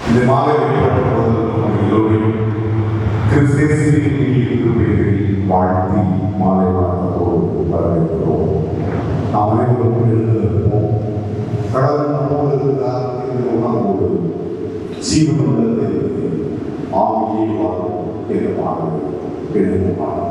இந்த மாலை எல்லோரையும் கிறிஸ்தேசின் வாழ்த்தி மாலை வணக்கத்தோடு வரவேற்கிறோம். நாம் அனைவரும் எழுந்திருப்போம். கடவுள் நம்மோடு இருந்தார் என்று நம்மோடு ஜீவனுள்ளது ஆவியே வாழும் என்று பாடல் எழுதுவார்.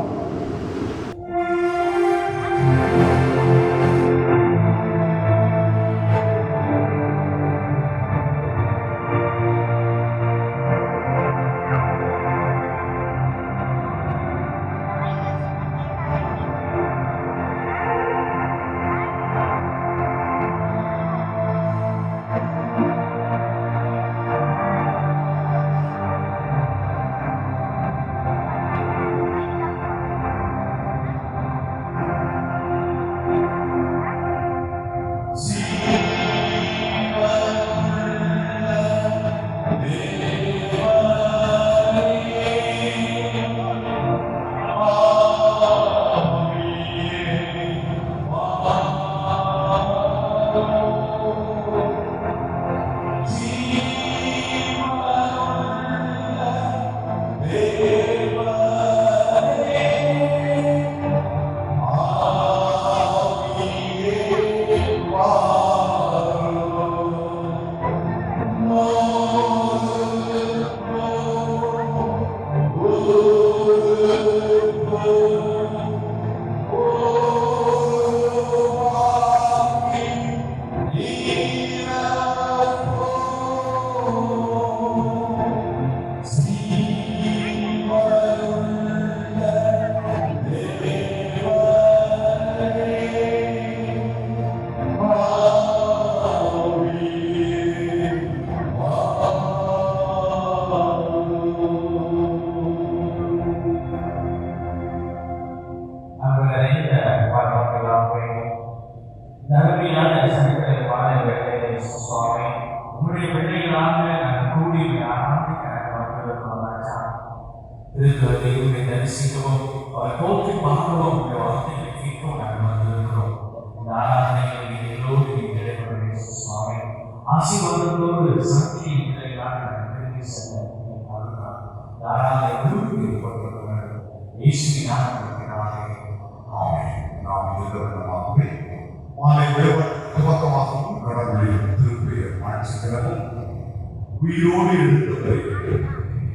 உயிரோடு எழுந்தவரை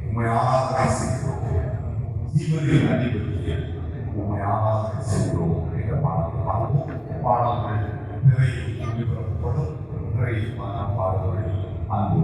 உண்மை ஆராதனை செய்கிறோம். ஜீவனின் அடிப்படையில் உண்மை ஆராதனை செய்கிறோம் என்ற பாடல்கள் நிறைய ஒளிபரப்பப்படும். நிறைய பாடல்களில் அன்பு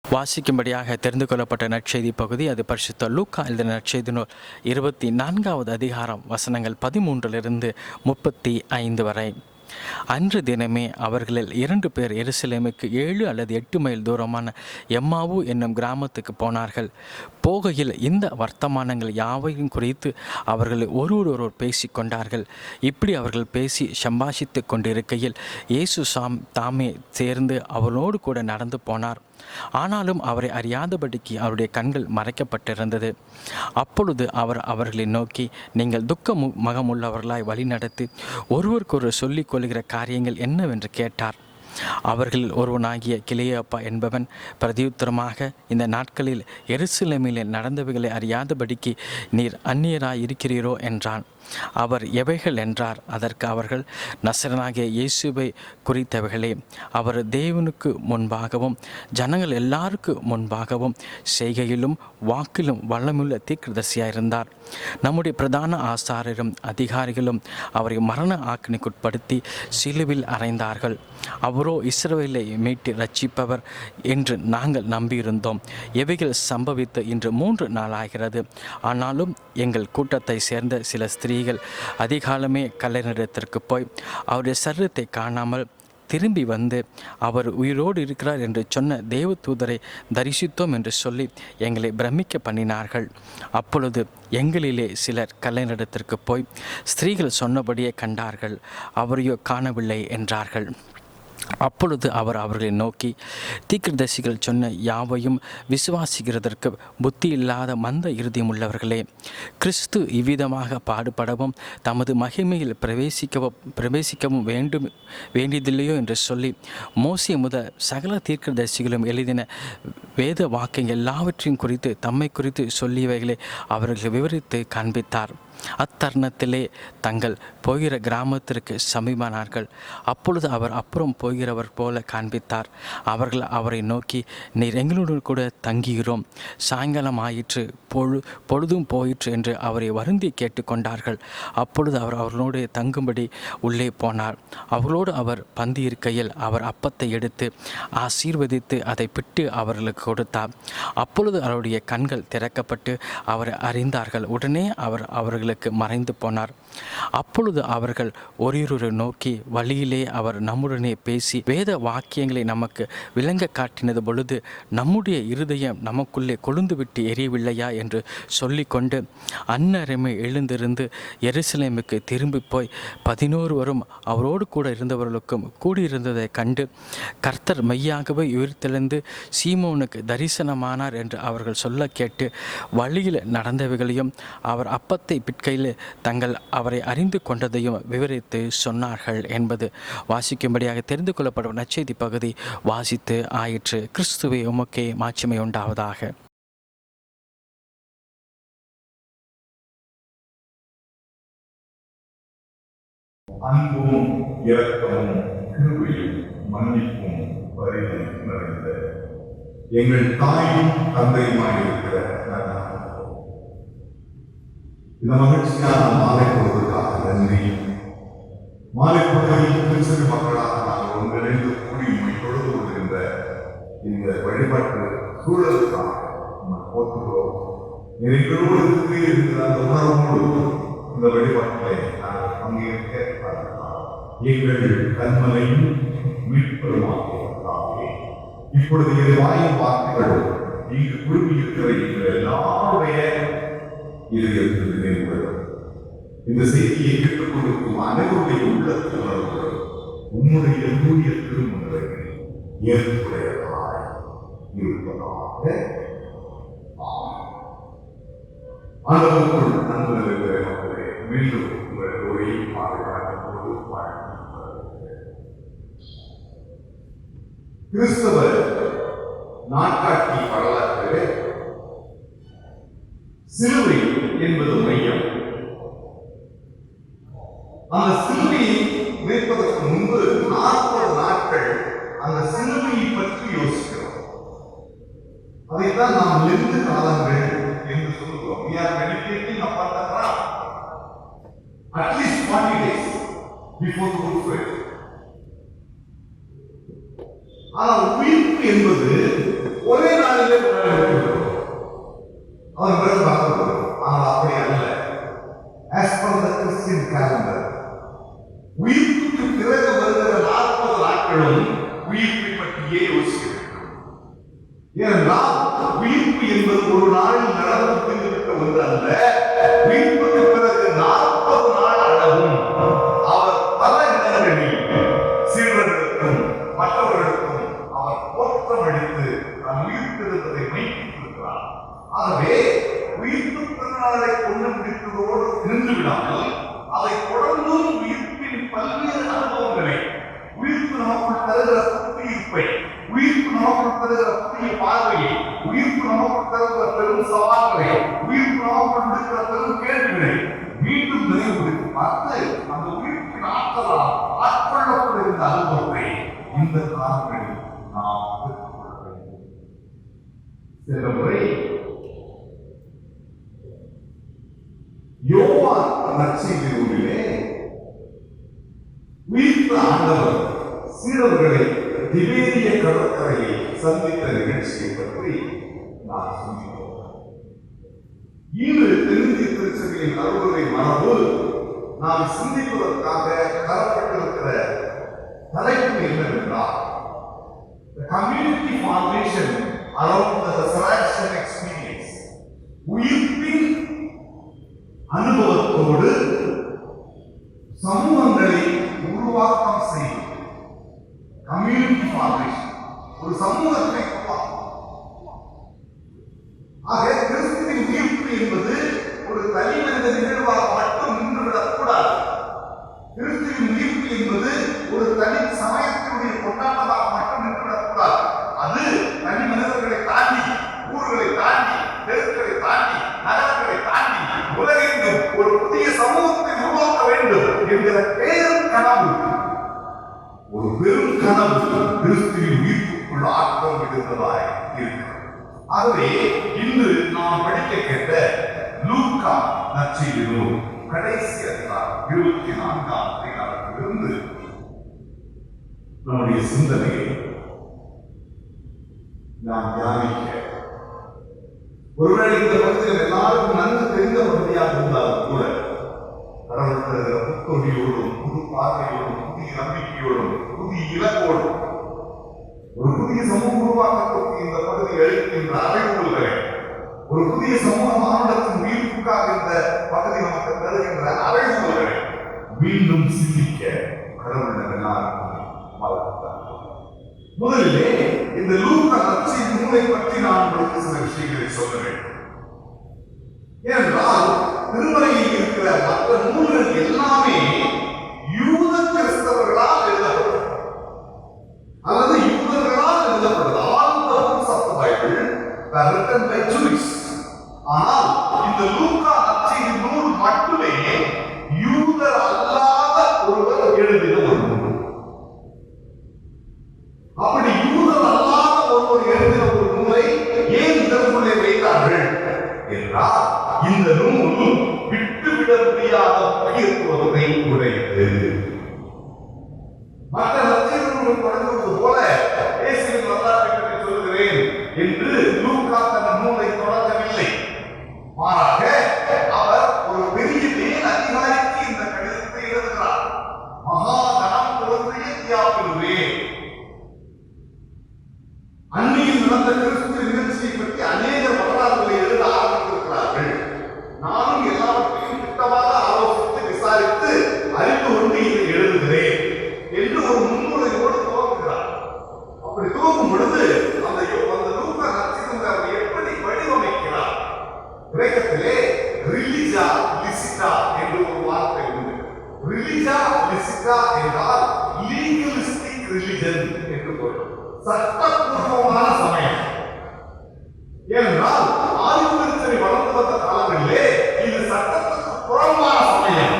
வாசிக்கும்படியாக தெரிந்து கொள்ளப்பட்ட நற்செய்தி பகுதி அது பரிசுத்த லூக்கா எழுதின நற்செய்தி நூல் 24வது அதிகாரம் வசனங்கள் 13 35 வரை. அன்று தினமே அவர்களில் 2 பேர் எருசலேமுக்கு 7 அல்லது 8 மைல் தூரமான எம்மாவு என்னும் கிராமத்துக்கு போனார்கள். போகையில் இந்த வர்த்தமானங்கள் யாவையும் குறித்து அவர்கள் ஒருவர் பேசி கொண்டார்கள். இப்படி அவர்கள் பேசி சம்பாஷித்து கொண்டிருக்கையில் இயேசு தாமே சேர்ந்து அவளோடு கூட நடந்து போனார். ஆனாலும் அவரை அறியாதபடிக்கு அவருடைய கண்கள் மறைக்கப்பட்டிருந்தது. அப்பொழுது அவர் அவர்களை நோக்கி, நீங்கள் துக்க மகமுள்ளவர்களாய் வழிநடத்தி ஒருவருக்கொருவர் சொல்லிக் கொள்கிற காரியங்கள் என்னவென்று கேட்டார். அவர்களில் ஒருவனாகிய கிளையோப்பா என்பவன் பிரதியுத்தரமாக, இந்த நாட்களில் எருசலேமிலே நடந்தவைகளை அறியாதபடிக்கு நீர் அந்நியராய் இருக்கிறீரோ என்றான். அவர் எவைகள் என்றார். அதற்கு அவர்கள், நசரனாகிய இயேசுவை குறித்தவைகளே. அவர் தேவனுக்கு முன்பாகவும் ஜனங்கள் எல்லாருக்கு முன்பாகவும் செய்கையிலும் வாக்கிலும் வல்லமுள்ள தீர்க்கதரிசியாயிருந்தார். நம்முடைய பிரதான ஆசாரியரும் அதிகாரிகளும் அவரை மரண ஆக்கினைக்குட்படுத்தி சிலுவில் அறைந்தார்கள். அவரோ இஸ்ரவேலை மீட்டு ரட்சிப்பவர் என்று நாங்கள் நம்பியிருந்தோம். எவைகள் சம்பவித்து இன்று 3 நாளாகிறது. ஆனாலும் எங்கள் கூட்டத்தை சேர்ந்த சில ஸ்திரீகள் அதிகாலமே கல்லறையிடத்திற்கு போய் அவருடைய சரீரத்தை காணாமல் திரும்பி வந்து, அவர் உயிரோடு இருக்கிறார் என்று சொன்ன தேவதூதரை தரிசித்தோம் என்று சொல்லி எங்களை பிரமிக்க பண்ணினார்கள். அப்பொழுது எங்களிலே சிலர் கல்லறையிடத்திற்கு போய் ஸ்திரீகள் சொன்னபடியே கண்டார்கள், அவரையோ காணவில்லை என்றார்கள். அப்பொழுது அவர் அவர்களை நோக்கி, தீர்க்கதரிசிகள் சொன்ன யாவையும் விசுவாசிக்கிறதற்கு புத்தி இல்லாத மந்த இருதயம் உள்ளவர்களே, கிறிஸ்து இவ்விதமாக பாடுபடவும் தமது மகிமையில் பிரவேசிக்கவும் வேண்டியதில்லையோ என்று சொல்லி மோசே முதல் சகல தீர்க்கதரிசிகளும் எழுதின வேத வாக்கியங்கள் எல்லாவற்றையும் குறித்து தம்மை குறித்து சொல்லியவைகளை அவர்கள் விவரித்து காண்பித்தார். அத்தருணத்திலே தங்கள் போகிற கிராமத்திற்கு சமீபனார்கள். அப்பொழுது அவர் அப்புறம் போகிறவர் போல காண்பித்தார். அவர்கள் அவரை நோக்கி, நீர் எங்களுடன் கூட தங்குகிறோம், சாயங்காலம் ஆயிற்று, பொழுதும் போயிற்று என்று அவரை வருந்தி கேட்டுக்கொண்டார்கள். அப்பொழுது அவர் அவர்களோடு தங்கும்படி உள்ளே போனார். அவர்களோடு அவர் பந்தி இருக்கையில் அவர் அப்பத்தை எடுத்து ஆசீர்வதித்து அதை பிட்டு அவர்களுக்கு கொடுத்தார். அப்பொழுது அவருடைய கண்கள் திறக்கப்பட்டு அவரை அறிந்தார்கள். உடனே அவர் அவர்களுக்கு மறைந்து போனார். அப்பொழுது அவர்கள் ஒருவரை நோக்கி, வழியிலே அவர் நம்முடனே பேசி வேத வாக்கியங்களை நமக்கு விளங்க காட்டினது பொழுது நம்முடைய இருதயம் நமக்குள்ளே கொழுந்து விட்டு எரியவில்லையா என்று சொல்லிக்கொண்டு அந்நேரமே எழுந்திருந்து எருசலேமுக்கு திரும்பி போய் 11 அவரோடு கூட இருந்தவர்களுக்கும் கூடியிருந்ததை கண்டு, கர்த்தர் மெய்யாகவே உயிர்த்தெழுந்து சீமோனுக்கு தரிசனமானார் என்று அவர்கள் சொல்ல கேட்டு வழியில் நடந்தவைகளையும் அவர் அப்பத்தை பிற்கையில் தங்கள் அவரை அறிந்து கொண்டதையும் விவரித்து சொன்னார்கள் என்பது வாசிக்கும்படியாக தெரிந்து கொள்ளப்படும் நற்செய்தி பகுதி வாசித்து ஆயிற்று. கிறிஸ்துவே உமக்கே மாட்சிமை உண்டாவதாக. அன்பும் இரக்கமும் கிருபையும் மன்னிப்பும் வரியை நிறைந்த எங்கள் தாயும் தந்தையுமாயிருக்கிற இந்த மகிழ்ச்சியான மாலை பொழுதுக்காக நன்றி. மாலை பொழுதில் கிறிஸ்தவ மக்களாக நாங்கள் ஒன்றிணைந்து கூடி தொழுது கொள்கின்ற இந்த வழிபாட்டு சூழலுக்காக நாம் போற்றுகிறோம். எங்களோடு இருக்கிற அந்த உணர்வோடு இந்த வழிபாட்டிலே நாங்கள் பங்கேற்க எங்கள் கண்மனையும் மீட்பெருமாகவே இப்பொழுது வாயின் வார்த்தைகள் இங்கு குழுமி இருக்கிற எங்கள் எல்லாருடைய இதயத்தில் நினைவுகள் இந்த செய்தியை கேட்டுக் கொண்டிருக்கும் அனைவருடைய உள்ளத்தில் உணர்வுகள் உன்னுடைய தூய திருமணங்கள் ஏற்புடையதாக இருப்பதாக. ஆண்டவருக்குள் அன்பு இருக்கிற மக்களே, மீண்டும் உங்கள் உரையை பாதுகாக்கப்போது கிறிஸ்தவ நாட்காட்டி வரலாற்றிலே சிலுவை என்பது மையம். அந்த சிலுவையை வைப்பதற்கு முன்பு 40 நாட்கள் அந்த சிலுவையை பற்றி யோசிக்கிறோம். அதைத்தான் நாம் லெந்து காலங்கள் என்று சொல்லுகிறோம். We are meditating upon the cross. At least 40 days before the Good Friday. ஆனால் உயிர்ப்பு என்பது ஒரே நாளிலே கொண்டாடப்படுகிறது. அவர் பிறகு பார்க்கிறோம். ஆனால் அப்படி அல்ல. As per the Christian calendar, உயிர்ப்புக்கு பிறகு வருகிற 40 நாட்களும் உயிர்ப்பை பற்றியே யோசிக்க வேண்டும். ஏனென்றால் உயிர்ப்பு என்பது ஒரு நாளில் நடந்து முடிந்துவிட்ட ஒன்று அல்ல. உயிர்ப்புக்கு பிறகு 40 நாள் அளவும் அவர் பல இடங்களில் சீடர்களுக்கும் மற்றவர்களுக்கும் அவர் தோற்றம் அளித்து நாம் உயிர்த்திருந்ததை மைப்பித்திருக்கிறார். ஆகவே உயிர்ப்பு திருநாளை கொண்டு முடித்ததோடு நின்று விடாமல் அதை தொடர்ந்தும் உயிர்ப்பின் பல்வேறு அனுபவங்களை, உயிர்ப்பு நமக்குள் தருகிற புத்துயிர்ப்பை, உயிர்ப்பு நமக்குள் தருகிற புதிய பார்வையை, உயிர்ப்பு நமக்குள் தருகிற பெரும் சவால்களை, உயிர்ப்பு நமக்குள் இருக்கிற பெரும் கேள்விகளை மீண்டும் நினைவுபடுத்தி பார்த்து அந்த உயிர்ப்பின் ஆற்றலால் ஆட்கொள்ளப்படுகின்ற அனுபவத்தை இந்த காலங்களில் நாம் பெற்றுக்கொள்ள வேண்டும். சில முறை யோவான் நற்செய்தி நூலிலே உயிர்த்த ஆண்டவர் சீடர்களை திபேரிய கடற்கரையை சந்தித்த நிகழ்ச்சியை பற்றி நான் சொல்கிறோம். இன்று தென்னிந்திய திருச்சபையின் அறுவடை மரபு நாம் சிந்திப்பதற்காக தரப்பட்டிருக்கிற தலைப்பு என்னவென்றால் the community formation around the resurrection experience. உயிர்ப்பின் அனுபவத்தோடு சமூகங்களை உருவாக்கம் செய்யும் கம்யூனிட்டி ஃபார்மேஷன், ஒரு சமூகத்தை உருவாக்கும். ஆக கிறிஸ்துவின் உயிர்ப்பு என்பது ஒரு தனி மனித நிகழ்வாக மட்டும் நின்றுவிடக்கூடாது. கிறிஸ்துவின் உயிர்ப்பு என்பது ஒரு தனி சமயத்தினுடைய கொண்டாட்டமாக மட்டும் நின்றுவிடக்கூடாது. அது தனி மனிதர்களை தாண்டி, ஊர்களை தாண்டி, தெருக்களை தாண்டி, நகரங்களை தாண்டி உலகெங்கும் ஒரு என்கிற பெரும் கனவு, ஒரு பெரும் கனவு கிறிஸ்துவின் உயிர்ப்புக்குள் ஆக்கம் விடுவதாய் இருக்கிறது. ஆகவே இன்று நாம் படிக்க கேட்ட லூக்கா நற்செய்தி நூல் கடைசி அதிகாரம் 24ஆம் அதிகாரத்திலிருந்து நம்முடைய சிந்தனையை நாம் தியானிக்க, ஒருவேளை இந்த பகுதியில் எல்லாருக்கும் நன்கு தெரிந்த பகுதியாக இருந்தாலும் கூட கடவுள் தருகிற புத்தொழியோடும் புது பார்வையோடும் புதிய நம்பிக்கையோடும் புதிய இலக்கோடும் ஒரு புதிய சமூக உருவாக்கத்திற்கு இந்த பகுதி அளிக்கின்ற அறைகூறுகளை, ஒரு புதிய சமூக மானுடத்தின் உயிர்ப்புக்காக இந்த பகுதி நமக்கு தருகின்ற அறைகூறுகளை மீண்டும் சிந்திக்க கடவுள் எல்லாருக்கும் வாழ்த்துக்கள். முதலிலே இந்த லூக்கா நற்செய்தி நூலை பற்றி நான் உங்களுக்கு சில விஷயங்களை சொல்ல வேண்டும். ஏனென்றால் திருமறையில் இருக்கிற மற்ற நூல்கள் எல்லாமே யூத கிறிஸ்தவர்களால் எழுதப்பட்டது அல்லது யூதர்களால் எழுதப்பட்டது. All the books of the Bible were written by Jews. ஆனால் இந்த லூக்கா நற்செய்தி நூல் மட்டுமே யூதர் அல்லாத ஒருவர் எழுதின ஒரு நூல். அப்படி யூதர் அல்லாத ஒருவர் எழுதின ஒரு நூலை ஏன் இதற்குள்ளே வைத்தார்கள் என்றால், இந்த நூல் விட்டுவிட முடியாத முக்கியத்துவத்தை உடையது. மற்ற நற்செய்தி நூல்கள் தொடங்குவது போல இயேசுவின் வரலாற்றை பற்றி சொல்கிறேன் என்று லூக்கா தன் நூலை தொடங்கவில்லை. மாறாக அவர் ஒரு பெரிய மேல் அதிகாரிக்கு இந்த கடிதத்தை எழுதுகிறார். மகா கணம் குழந்தைய தியாபிலுவே, அன்னையில் நடந்த கிறிஸ்துவ நிகழ்ச்சியை பற்றி அநேக வரலாறுகளை எழுத ஆரம்பித்திருக்கிறார்கள். நானும் எல்லாவற்றையும் திட்டமாக ஆலோசித்து விசாரித்து அறிந்து கொண்டு இதை எழுதுகிறேன் என்று ஒரு முன்னுரையோடு துவங்குகிறார். அப்படி துவங்கும் பொழுது அந்த லூக்கா நற்செய்தி அவர் எப்படி வடிவமைக்கிறார்? கிரேக்கத்திலே ரிலிஜா லிசிட்டா என்று ஒரு வார்த்தை உண்டு. ரிலிஜா லிசிட்டா என்றால் லீகலிஸ்டிக் ரிலிஜன் என்று பொருள், சட்டப்பூர்வமான சமயம். ஏனென்றால் ஆதித்திருச்சனை வளர்ந்து வந்த காலங்களிலே இது சட்டத்துக்கு புறம்பான சமயம்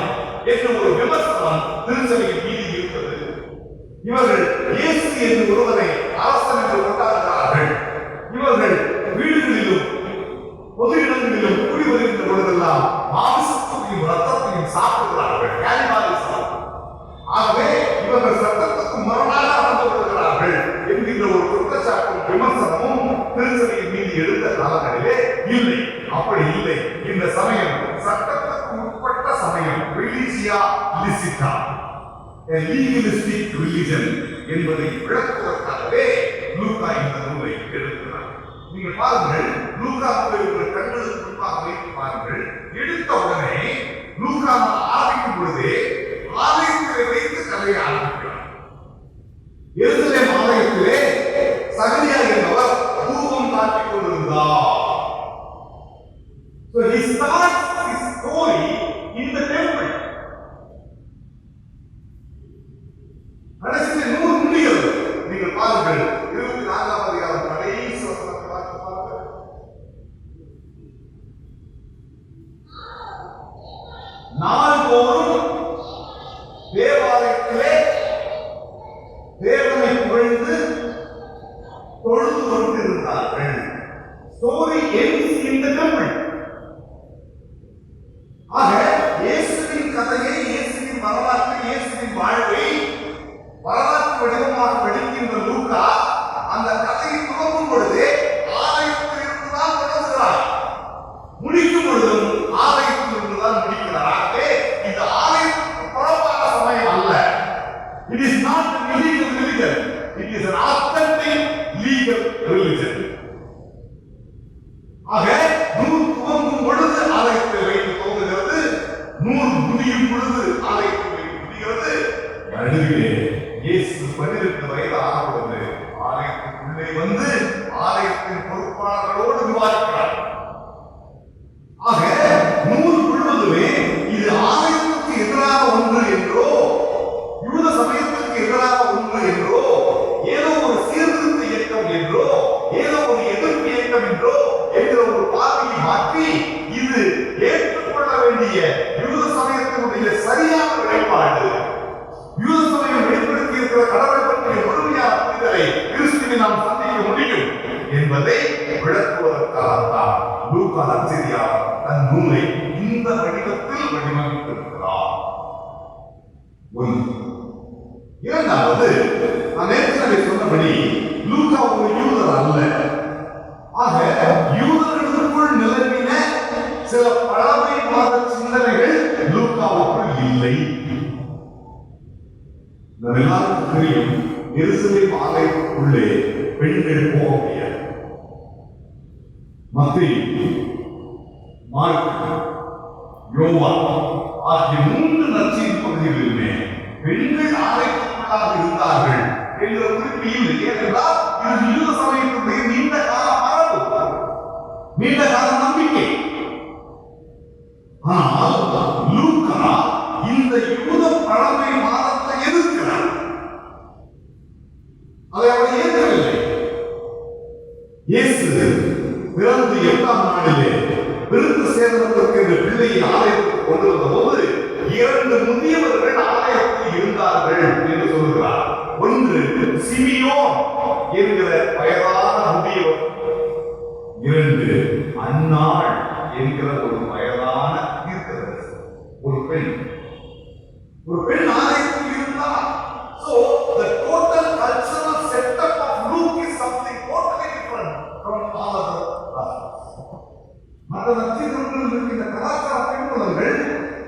என்று ஒரு விமர்சனம் திருச்சபையின் மீது இருக்கிறது. இவர்கள் இயேசு என்று ஒருவரை அரசன் என்று கொண்டாடுகிறார்கள். இவர்கள் வீடுகளிலும் பொது இடங்களிலும் கூடி வருகின்ற பொழுதெல்லாம் மாமிசத்தையும் ரத்தத்தையும் சாப்பிடுகிறார்கள். ஆகவே இவர்கள் சட்டத்துக்கு முரணாக நடந்து கொள்கிறார்கள் என்கின்ற ஒரு குற்றச்சாட்டும் விமர்சனமும் திருச்சபையின் மீது எடுத்த காலங்களிலே இல்லை. அப்படி இல்லை. இந்த சமயம் சட்டத்துக்கு உட்பட்ட சமயம், ரிலிஜியா லிசிட்டா, லீகலிஸ்டிக் ரிலிஜன் என்பதை விளக்குவதற்காகவே லூக்கா இந்த நூலை எழுதுகிறார். நீங்கள் பாருங்கள், லூக்கா உங்கள் கண்களுக்கு முன்பாக வைத்து பாருங்கள். எடுத்த உடனே லூக்கா ஆரம்பிக்கும் பொழுதே ஆலயத்திலே வைத்து கதையை ஆரம்பிக்கிறார். எருசலேம் ஆலயத்திலே சகரியா என்பவர் தூபம் காட்டிக் கொண்டிருந்தார். So he starts his story in the temple. கடைசியில் 100 முடிகிறது. நீங்கள் பாருங்கள், 24ஆம் அதிகாரம் கடைசி வசனத்தை பாருங்கள். நாள்தோறும் தேவாலயத்திலே தேவனை புகழ்ந்து தொழுது கொண்டிருந்தார்கள். Story ends in the temple. ஆக இயேசுவின் கதையை, இயேசுவின் வரலாற்றை, இயேசுவின் வாழ்வை வரலாற்று வடிவமாக படிக்கின்ற லூக்கா அந்த கதையை துவங்கும் பொழுதே ஆலயத்தில் இருந்துதான் தொடங்குகிறார். முடிக்கும் பொழுதும் ஆலயத்தில் இருந்துதான் முடிக்கிறார். ஆகவே இந்த ஆலயத்துக்கு புறம்பான சமயம் அல்ல. It is not an illegal religion. It is an authentic legal religion. ஆக நூல் துவங்கும் பொழுது ஆலயத்தில் வைத்து துவங்குகிறது, நூல் முடியும் பொழுது ஆலயத்தில் வைத்து முடிகிறது. நடுவிலே இயேசு 12 வயது ஆனபொழுது ஆலயத்துக்குள்ளே வந்து ஆலயத்தின் பொறுப்பாளர்களோடு விவாதிக்கிறார். ஆக நூல் முழுவதுமே இது ஆலயத்துக்கு எதிராக ஒன்று என்றோ, யூத சமயத்திற்கு எதிராக ஒன்று என்றோ, ஏதோ ஒரு சீர்திருத்த இயக்கம் என்றோ, ஏதோ ஒரு எதிர்ப்பு இயக்கம் என்றோ என்ற ஒரு பார்வையை மாற்றி இது ஏற்றுக்கொள்ள வேண்டிய யூத சமயத்தினுடைய சரியான நிலைப்பாடு வேதத்தில் இருக்கிற கடவுளை பற்றிய முழுமையான புரிதலை கிறிஸ்துவை நாம் சந்திக்க முடியும் என்பதை விளக்குவதற்காகத்தான் லூக்கா நற்செய்தியாளர் தன் நூலை இந்த வடிவத்தில் வடிவமைத்திருக்கிறார். இரண்டாவது, நான் ஏற்கனவே சொன்னபடி லூக்கா ஒரு யூதர் அல்ல. ஆக யூதர்களுக்குள் நிலவின சில பழமைவாத சிந்தனைகள் லூக்காவுக்குள் இல்லை. நம்ம எல்லாருக்கும் தெரியும், எருசலேம் ஆலயத்துக்குள்ளே பெண்கள் போக முடியாது. மத்தேயு, மார்க்கு, யோவான் ஆகிய 3 நற்செய்தி பகுதிகளிலுமே பெண்கள் ஆலயத்துக்குள்ளாக இருந்தார்கள் என்ற குறிப்பு இல்லை. ஏனென்றால் இது யூத சமயத்துடைய நீண்ட கால மரபு, நீண்ட கால நம்பிக்கை. ஆனால் லூக்கா இந்த யூத பழமை வாதத்தை எதிர்க்கிறார். அதை அவர் ஏற்கவில்லை. இயேசு பிறந்து 8ஆம் நாளிலே விருந்து சேதனத்திற்கு இந்த பிள்ளையை ஆலயத்துக்கு கொண்டு வந்த போது 2 முதியவர்கள் ஆலயத்தில் இருந்தார்கள் என்று சொல்கிறார். ஒன்று சிமியோன் என்கிற வயதான முதியவர், 2 அன்னாள் என்கிற ஒரு வயதான தீர்க்கதரிசி. ஒரு பெண் ஆலயத்தில் இருந்தார். So the total cultural setup of Luke is something totally different from all other gospels. மற்ற நற்செய்திகளில் இருக்கின்ற கலாச்சார பின்புலங்கள்,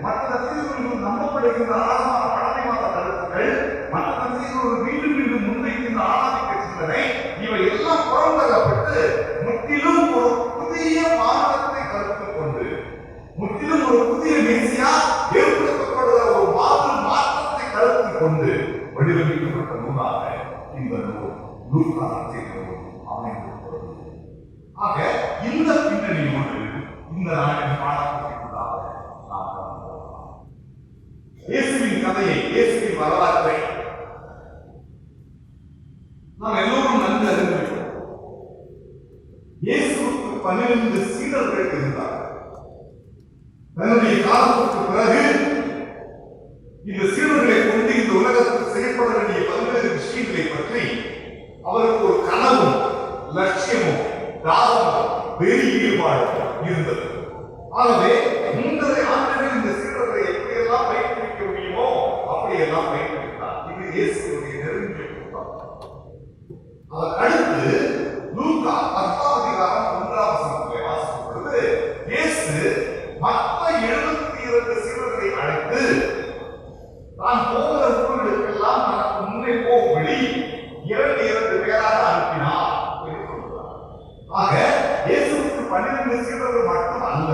மற்ற நற்செய்திகளில் நம்பப்படுகின்ற ஆழமான பழமைவாத கருத்துக்கள், மற்ற நற்செய்திகளில் மீண்டும் மீண்டும் முன்வைக்கின்ற ஆணாதிக்க சிந்தனை, இவை எல்லாம் புறந்தள்ளப்பட்டு முற்றிலும் ஒரு புதிய மாற்றத்தை கருத்தில் கொண்டு, முற்றிலும் ஒரு புதிய மேசியா ஏற்படுத்தப்படுகிற ஒரு மாற்றத்தை கருத்தில் கொண்டு வடிவமைக்கப்பட்ட நூலாக இந்த நூல் லூக்கா நற்செய்தி நூல் அமைந்திருக்கிறது. ஆக இந்த பின்னணியோடு இந்த நாளின் பாடத்திற்குள்ளாக நாம் கலந்துள்ளோம். இயேசுவின் கதையை, இயேசுவின் வரலாற்றை நாம் எல்லோரும் நன்கு அறிந்திருக்கிறோம். இயேசுவுக்கு 12 சீடர்கள் இருந்தார்கள். தன்னுடைய காலத்திற்கு பிறகு இந்த சீடர்களை கொண்டு இந்த உலகத்தில் செயல்பட வேண்டிய பல்வேறு விஷயங்களை பற்றி அவருக்கு ஒரு கனவும், லட்சியமும், தாகமும், வெறி ஈடுபாடும் இருந்தது. ஆகவே 3.5 ஆண்டுகள் இந்த சீடர்களை எப்படியெல்லாம் பயிற்றுவிக்க முடியுமோ அப்படியெல்லாம் பயிற்றுவித்தார். இது இயேசுவுடைய நெருங்கிய கூட்டம். அதற்கு அடுத்து லூக்கா 10ஆம் அதிகாரம் 1ஆம் வசனத்திலே வாசிக்கும் பொழுது இயேசு மற்ற 72 சீடர்களை அழைத்து தான் போகிற ஊர்களுக்கெல்லாம் தனக்கு முன்னே போகும்படி 2 பேராக அனுப்பினார் என்று சொல்கிறார். ஆக இயேசுவுக்கு 12 சீடர்கள் மட்டும் அல்ல,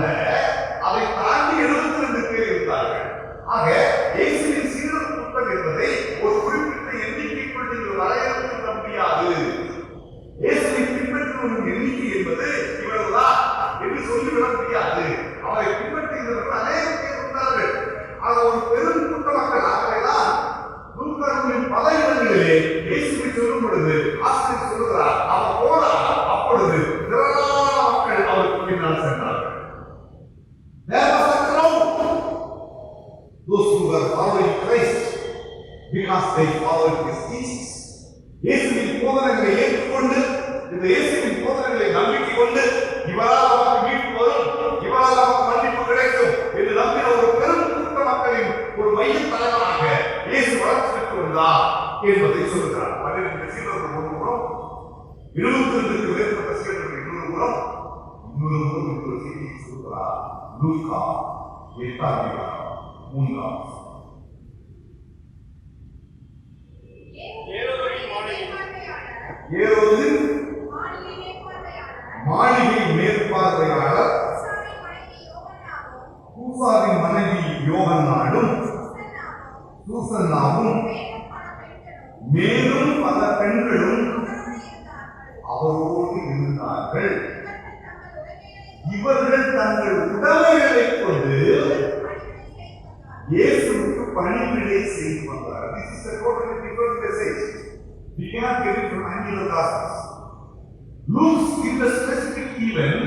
அதை தாண்டி 72 பேர் இருந்தார்கள். ஆக இயேசுவின் சீடர் கூட்டம் என்பதை ஒரு குறிப்பிட்ட எண்ணிக்கைக்குள் நீங்கள் வரையறுக்க முடியாது. இயேசுவை பின்பற்றுவதன் எண்ணிக்கை என்பது இவ்வளவுதான் என்று சொல்லிவிட முடியாது. அவரை பின்பற்றுகிறவர்கள் அநேக பேர் இருந்தார்கள். ஆக ஒரு பெரும் கூட்ட மக்கள். ஆகவேதான் லூக்காவின் பல இடங்களிலே இயேசுவை சொல்லும் பொழுது ஆசிரியர் சொல்லுகிறார், அவர் போனார், அப்பொழுது திரளான மக்கள் அவருக்கு பின்னால் சென்றார்கள். There was a crowd, those who were following Christ, because they followed his teachings. இயேசுவின் போதனைகளை ஏற்றுக்கொண்டு, இந்த இயேசுவின் போதனைகளை நம்பிக்கை கொண்டு, இவரால் நமக்கு மீட்பு வரும், இவரால் நமக்கு மன்னிப்பு கிடைக்கும் என்று நம்பின ஒரு பெரும் கூட்ட மக்களின் ஒரு மைய தலைவராக இயேசு வளர்ச்சி பெற்று வந்தார் என்பதை சொல்கிறார். 12 சீடர்கள் ஒரு புறம், 72க்கு மேற்பட்ட சீடர்கள் இன்னொரு புறம், இன்னொரு செய்தியை சொல்கிறார். லூக்கா 8ஆம் அதிகாரம் 3ஆம் வசனம். ஏரோது மாளிகை மேற்பார்வையாளர் கூசாவின் மனைவி யோகன்னாலும் சூசன்னாவும் மேலும் பல பெண்களும் அவரோடு இருந்தார்கள். இவர்கள் தங்கள் உடமைகளை கொண்டு இயேசுவுக்கு பணிவிடை செய்து வந்தார்கள். This is a totally different message. We cannot get it from any other gospels. Luke gives a specific event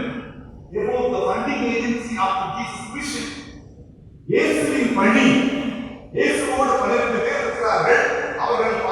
about the funding agency of Jesus' mission. இயேசுவின் பணி, இயேசுவோடு 12 பேர் இருக்கிறார்கள். அவர்கள்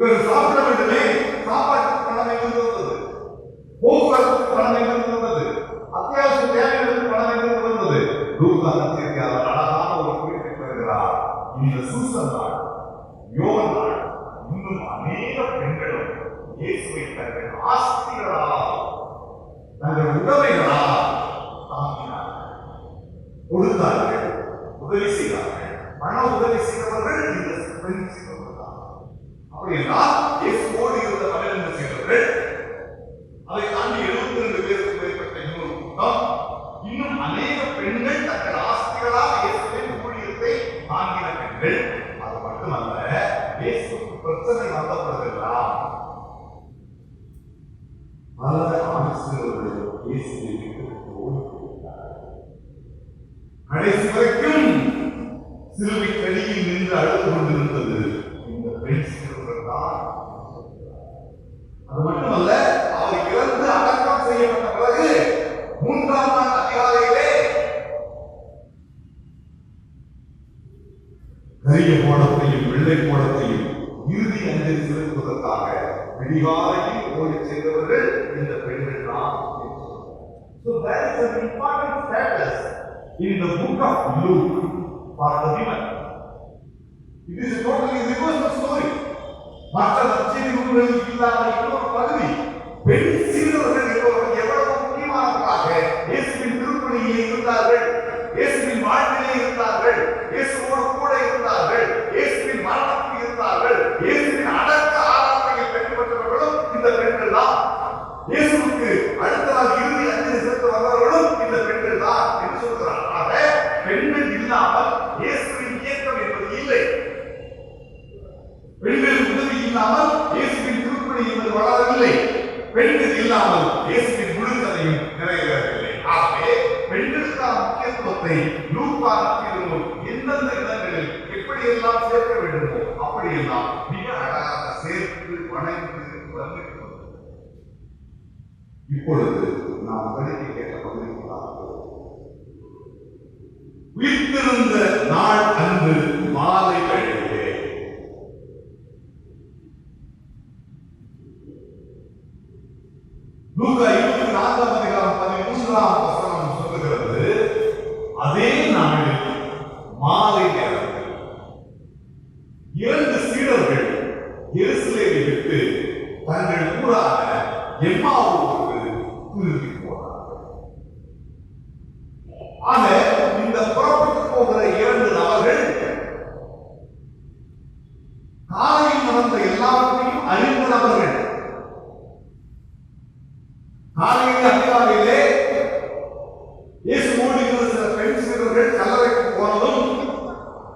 இவர்கள் சாப்பிட வேண்டுமே, சாப்பாட்டுக்கு பணம் எங்கிருந்து வந்தது? போக்குவரத்துக்கு பணம் எங்கிருந்து வந்தது? அத்தியாவசிய தேவைகளுக்கு பணம் எங்கிருந்து வந்தது? லூக்கா நற்செய்தியாளர் அழகான ஒரு குறிப்பை தருகிறார். இந்த சூசன் நாள், யோவான் நாள், இன்னும் அநேக பெண்களும் இயேசுவை தங்கள் ஆஸ்திகளால், தங்கள் உடைமைகளால் தாங்கினார்கள், கொடுத்தார்கள், உதவி செய்தார்கள். பண உதவி செய்தவர்கள் இந்த பெண் செய்தவர்கள் தான். அப்படியென்றால் இயேசுவோடு இருந்த 12 சீடர்கள், அதை தாண்டி 72 பேருக்கு மேற்பட்ட இன்னொரு கூட்டம், இன்னும் அநேக பெண்கள் தங்கள் ஆஸ்திகளால் இயேசுவின் ஊழியத்தை தாங்கின பெண்கள். அது மட்டுமல்ல, இயேசுவுக்கு பிரச்சனை வந்த பொழுதெல்லாம் பல ஆசிரியர்கள் இயேசுவை விட்டு ஓடி போகிறார்கள். கடைசி வரைக்கும் சிலுவை கடியில் நின்று அழுது கொண்டிருந்தது இந்த பெண் சிறுவர்கள் தான். அது மட்டுமல்ல, அவர் இறந்து அடக்கம் செய்யப்பட்ட பிறகு 3ஆம் நாள் அதிகாலையிலே கரிய கோலத்தையும் வெள்ளை கோலத்தையும் இறுதி அஞ்சலி செலுத்துவதற்காக விடிகாலையில் ஓடி சென்றவர்கள் இந்த பெண்கள் தான். So that is an important status in the book of Luke for the women. It is a totally reversal story. மற்ற நற்செய்தி நூல்களில் இல்லாத இன்னொரு பகுதி, பெண் சீடர்கள் என்பவர்கள் எவ்வளவு முக்கியமானவர்களாக இயேசுவின் திருப்பணியிலே இருந்தார்கள், இயேசுவின் வாழ்விலே இருந்தார்கள், இயேசுவோடு கூட இருந்தார்கள், இயேசுவின் மரணத்தில் இருந்தார்கள், இயேசுவின் அடக்க ஆராதனையில் வெற்றி பெற்றவர்களும் இந்த பெண்கள் தான். இயேசுவுக்கு அடுத்த நாள் இறுதி அஞ்சலி செலுத்த வந்தவர்களும் இந்த பெண்கள் தான் என்று சொல்கிறார். ஆக பெண்கள் இல்லாமல் இயேசுவின் இயக்கம் என்பது இல்லை. பெண்களின் உதவி இல்லாமல் இயேசுவின் திருப்பணி என்பது வளரவில்லை. பெண்கள் இல்லாமல் இயேசுவின் முழுக்கதையும் நிறைவேறவில்லை. ஆகவே பெண்களுக்கான முக்கியத்துவத்தை லூக்கா நற்செய்தியிலும் எந்தெந்த இடங்களில் எப்படியெல்லாம் சேர்க்க வேண்டுமோ அப்படியெல்லாம் மிக அழகாக சேர்த்து வணங்கி வந்திருக்கிறது. இப்பொழுது நாம் படிக்க கேட்ட பகுதிக்கு உயிர்த்திருந்த நாள் அன்று மாலை வேளையிலே லூக்கா 24ஆம் அதிகாரம் 13ஆம் வசனம் சொல்லுகிறது, அதே நாளில் மாலை நேரத்தில் 2 சீடர்கள் எருசலேமை விட்டு தங்கள் ஊரான எம்மாவூருக்கு திரும்பி போனார்கள். ஆக இந்த புறப்பட்டு போகிற 2 நபர்கள் காலையில் நடந்த எல்லாவற்றையும் அறிந்த நபர்கள். காலையில் அதிகாலையிலே இயேசுவோடு இருந்த சில பெண் சீடர்கள் கல்லறைக்கு போனதும்,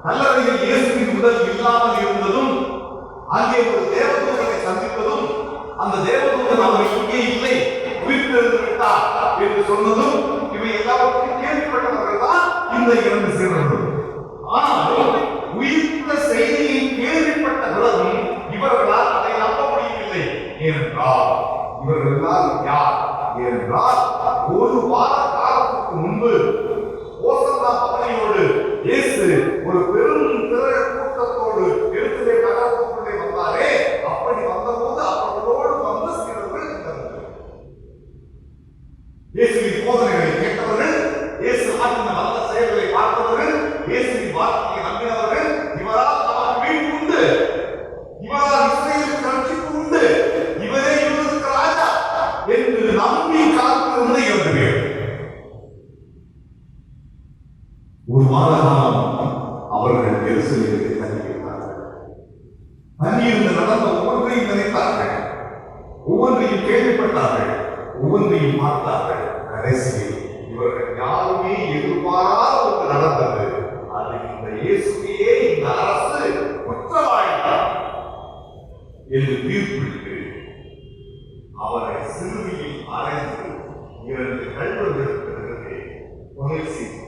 கல்லறையில் இயேசுவின் உடல் இல்லாமல் இருந்ததும், அங்கே ஒரு தேவதூதனை சந்திப்பதும், அந்த தேவதூதன் அவர் இங்கே இல்லை, உயிர்த்தெழுந்து விட்டார் என்று சொன்னதும், இவை எல்லாவற்றையும் கேள்விப்பட்டவர்கள் தான் இந்த 2 சீடர்கள். ஆனால் உயிர்த்த செய்தியை கேள்விப்பட்ட பிறகும் இவர்களால் அதை நம்ப முடியவில்லை. ஏனென்றால் இவர்களால் யார்? ஏனென்றால் ஒரு வார காலத்துக்கு முன்பு ஓசன்னா பவனியோடு இயேசு ஒரு பெரும் திரள் கூட்டத்தோடு எருசலேம் நகரத்துக்குள்ளே வந்தாரே, அப்படி வந்தபோது அவர்களோடு வந்த சீடர்கள் இருந்தார்கள். இயேசுவின் போதனைகளை கேட்டவர்கள், இயேசு ஆற்றின நல்ல செயல்களை பார்த்தவர்கள், இயேசுவின் வார்த்தையை நம்பினவர்கள், இவரால் நமக்கு மீட்பு உண்டு, இவரால் இஸ்ரவேலுக்கு ரட்சிப்பு உண்டு, இவரே இவருக்கு ராஜா என்று நம்பி காத்திருந்த 2 பேர். ஒரு வார காலம் அவர்கள் எருசலேமில் தங்கியிருந்தார்கள். தங்கியிருந்து நடந்த ஒவ்வொன்றையும் நினைத்தார்கள், ஒவ்வொன்றையும் கேள்விப்பட்டார்கள், ஒவ்வொன்றையும் பார்த்தார்கள். கடைசியில் இவர்கள் யாருமே எதிர்பாராத ஒன்று நடந்தது. அது இந்த இயேசுவையே இந்த அரசு குற்றவாளி என்று தீர்ப்பிட்டு அவரை சிலுவையில் அறைந்து 2 கல்வர்களுக்கு கொலை செய்தார்.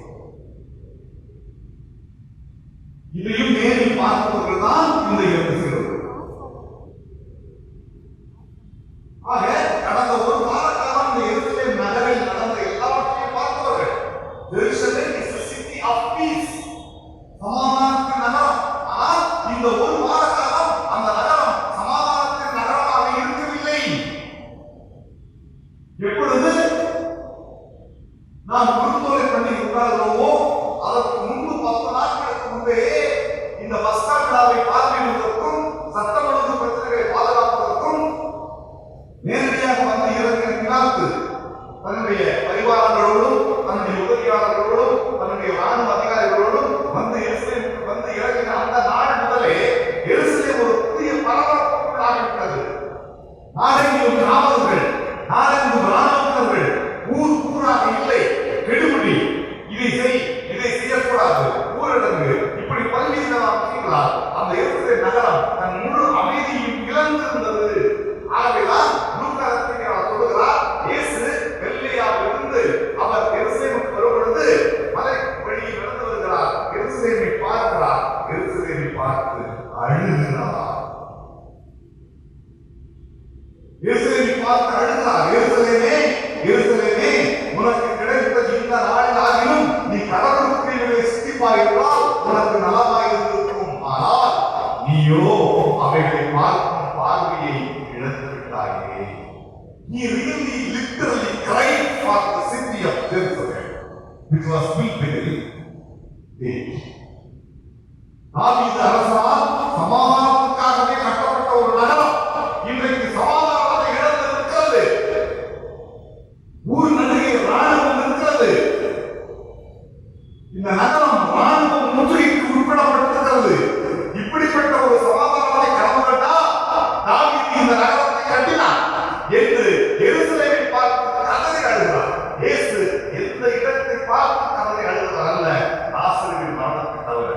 இதையும் நேரில் பார்த்தவர்கள் தான் இந்த 2 சீடர்கள். ஆக கடந்த ஒரு வார காலம் இந்த எருசலேம் நகரில் நடந்த எல்லாவற்றையும் பார்த்தவர்கள். எருசலேம் is a city of peace, சமாதானத்தின் நகரம். ஆனால் இந்த ஒரு வார காலம் அந்த நகரம் சமாதான இந்த பஸ்கா விழாவை பார்வையிடுவதற்கும் சட்டம் ஒழுங்கு பிரச்சனைகளை பாதுகாப்பதற்கும் நேரடியாக வந்து இறங்கின பிலாத்து தன்னுடைய பரிவாரங்களோடும் தன்னுடைய உதவியாளர்களோடும் தன்னுடைய ராணுவ அதிகாரிகளோடும் வந்து எருசலேமுக்கு வந்து இறங்கின அந்த நாள் முதலே எருசலேம் ஒரு புதிய பரபரப்புக்குள்ளாகிவிட்டது. நாடெங்கும் காவலர்கள், நாடெங்கும் ராணுவர்கள், ஊர் ஊராக இல்லை, கெடுபிடி, இதை செய், இதை செய்யக்கூடாது, ஊரடங்கு, இப்படி பல்வேறு விஷயங்களால் அந்த எருசலேம் நகரம் தன் முழு அமைதியும் இழந்திருந்தது. ஆகவேதான் லூக்கா சொல்லுகிறார், இயேசு கலிலேயாவிலிருந்து அவர் எருசலேமுக்கு வரும்பொழுது மலை வழியில் நடந்து வருகிறார். எருசலேமை பார்க்கிறார், எருசலேமை பார்த்து அழுகிறார். எருசலேமை பார்த்து அழுகிறார். எருசலேமே, எருசலேமே, உனக்கு கிடைத்த இந்த நாளிலாகிலும் நீ கடவுளுக்குள்ளே சித்திப்பாயிருந்தால் உனக்கு நலமாயிருந்திருக்கும். ஆனால் நீயோ அவைகளை பார்க்கும் பார்வையை இழந்து விட்டாயே. He really literally cried for the city of Jerusalem, which was built very big. தாவீது அரசனால் சமாதானத்துக்காகவே கட்டப்பட்ட ஒரு நகரம் இன்றைக்கு சமாதானத்தை இழந்து இருக்கிறது. ஊர் நடுவே ராணுவம் இருக்கிறது. இந்த நகரம் ராணுவம் முற்றுகைக்கு உட்படப்பட்டிருக்கிறது. இப்படிப்பட்ட ஒரு சமாதானத்தை கடந்து வேண்டாம் தாவீது இந்த நகரத்தை கட்டினார் என்று எருசலேமை பார்த்து கதறி அழுகிறார். இயேசு எந்த இடத்தை பார்த்து கதறி அழுகிறார் அல்ல, ஆசரியின் மரணத்தை தவிர.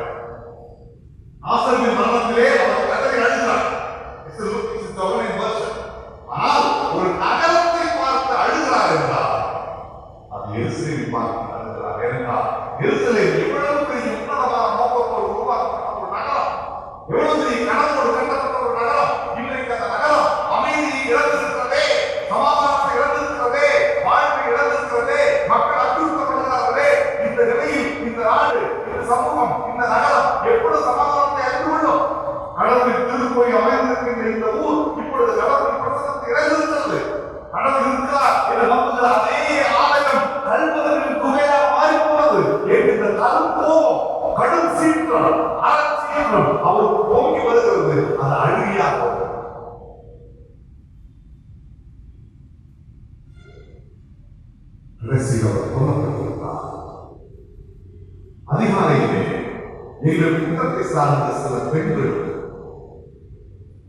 ஆசரியின் மரணத்திலே அவர் கதறி அழுகிறார். ஆனால் ஒரு நகரத்தை பார்த்து அழுகிறார் என்றால் அது எருசலேமை பார்த்து அழுகிறார். என்றால் எருசலேம் எவ்வளவு பெரிய உன்னதமான நோக்கத்தோடு உருவாக்கப்பட்ட ஒரு நகரம், எவ்வளவு பெரிய கனவோடு கட்டப்பட்ட ஒரு நகரம். இன்றைக்கு அந்த நகரம் அமைதியை இழந்திருக்கிறதே, சமாதானத்தை இழந்திருக்கிறதே, வாழ்வை இழந்திருக்கிறதே, மக்கள் அச்சுறுத்தப்படுகிறார்களே. இந்த நிலையில் இந்த நாடு, இந்த சமூகம், இந்த நகரம் எப்பொழுது சமாதானத்தை அறிந்து கொள்ளும்? கடவுளின் திருக்கோயில் அமைந்திருக்கின்ற இந்த ஊர் இப்பொழுது கடவுளின் பிரசனத்தை இழந்திருக்கிறது. கடவுள் இருக்கிறார் என்று நம்புகிற அதே ஆலயம் கல்வதற்கு குகையாக மாறி போனது. இந்த கருப்போம், கடும் சீற்றம், அரசீற்றம் அவருக்கு போக்கி வருகிறது. அது அழுகியாக அதிகாலையிலே எங்கள் குற்றத்தை சார்ந்த சில பெண்கள்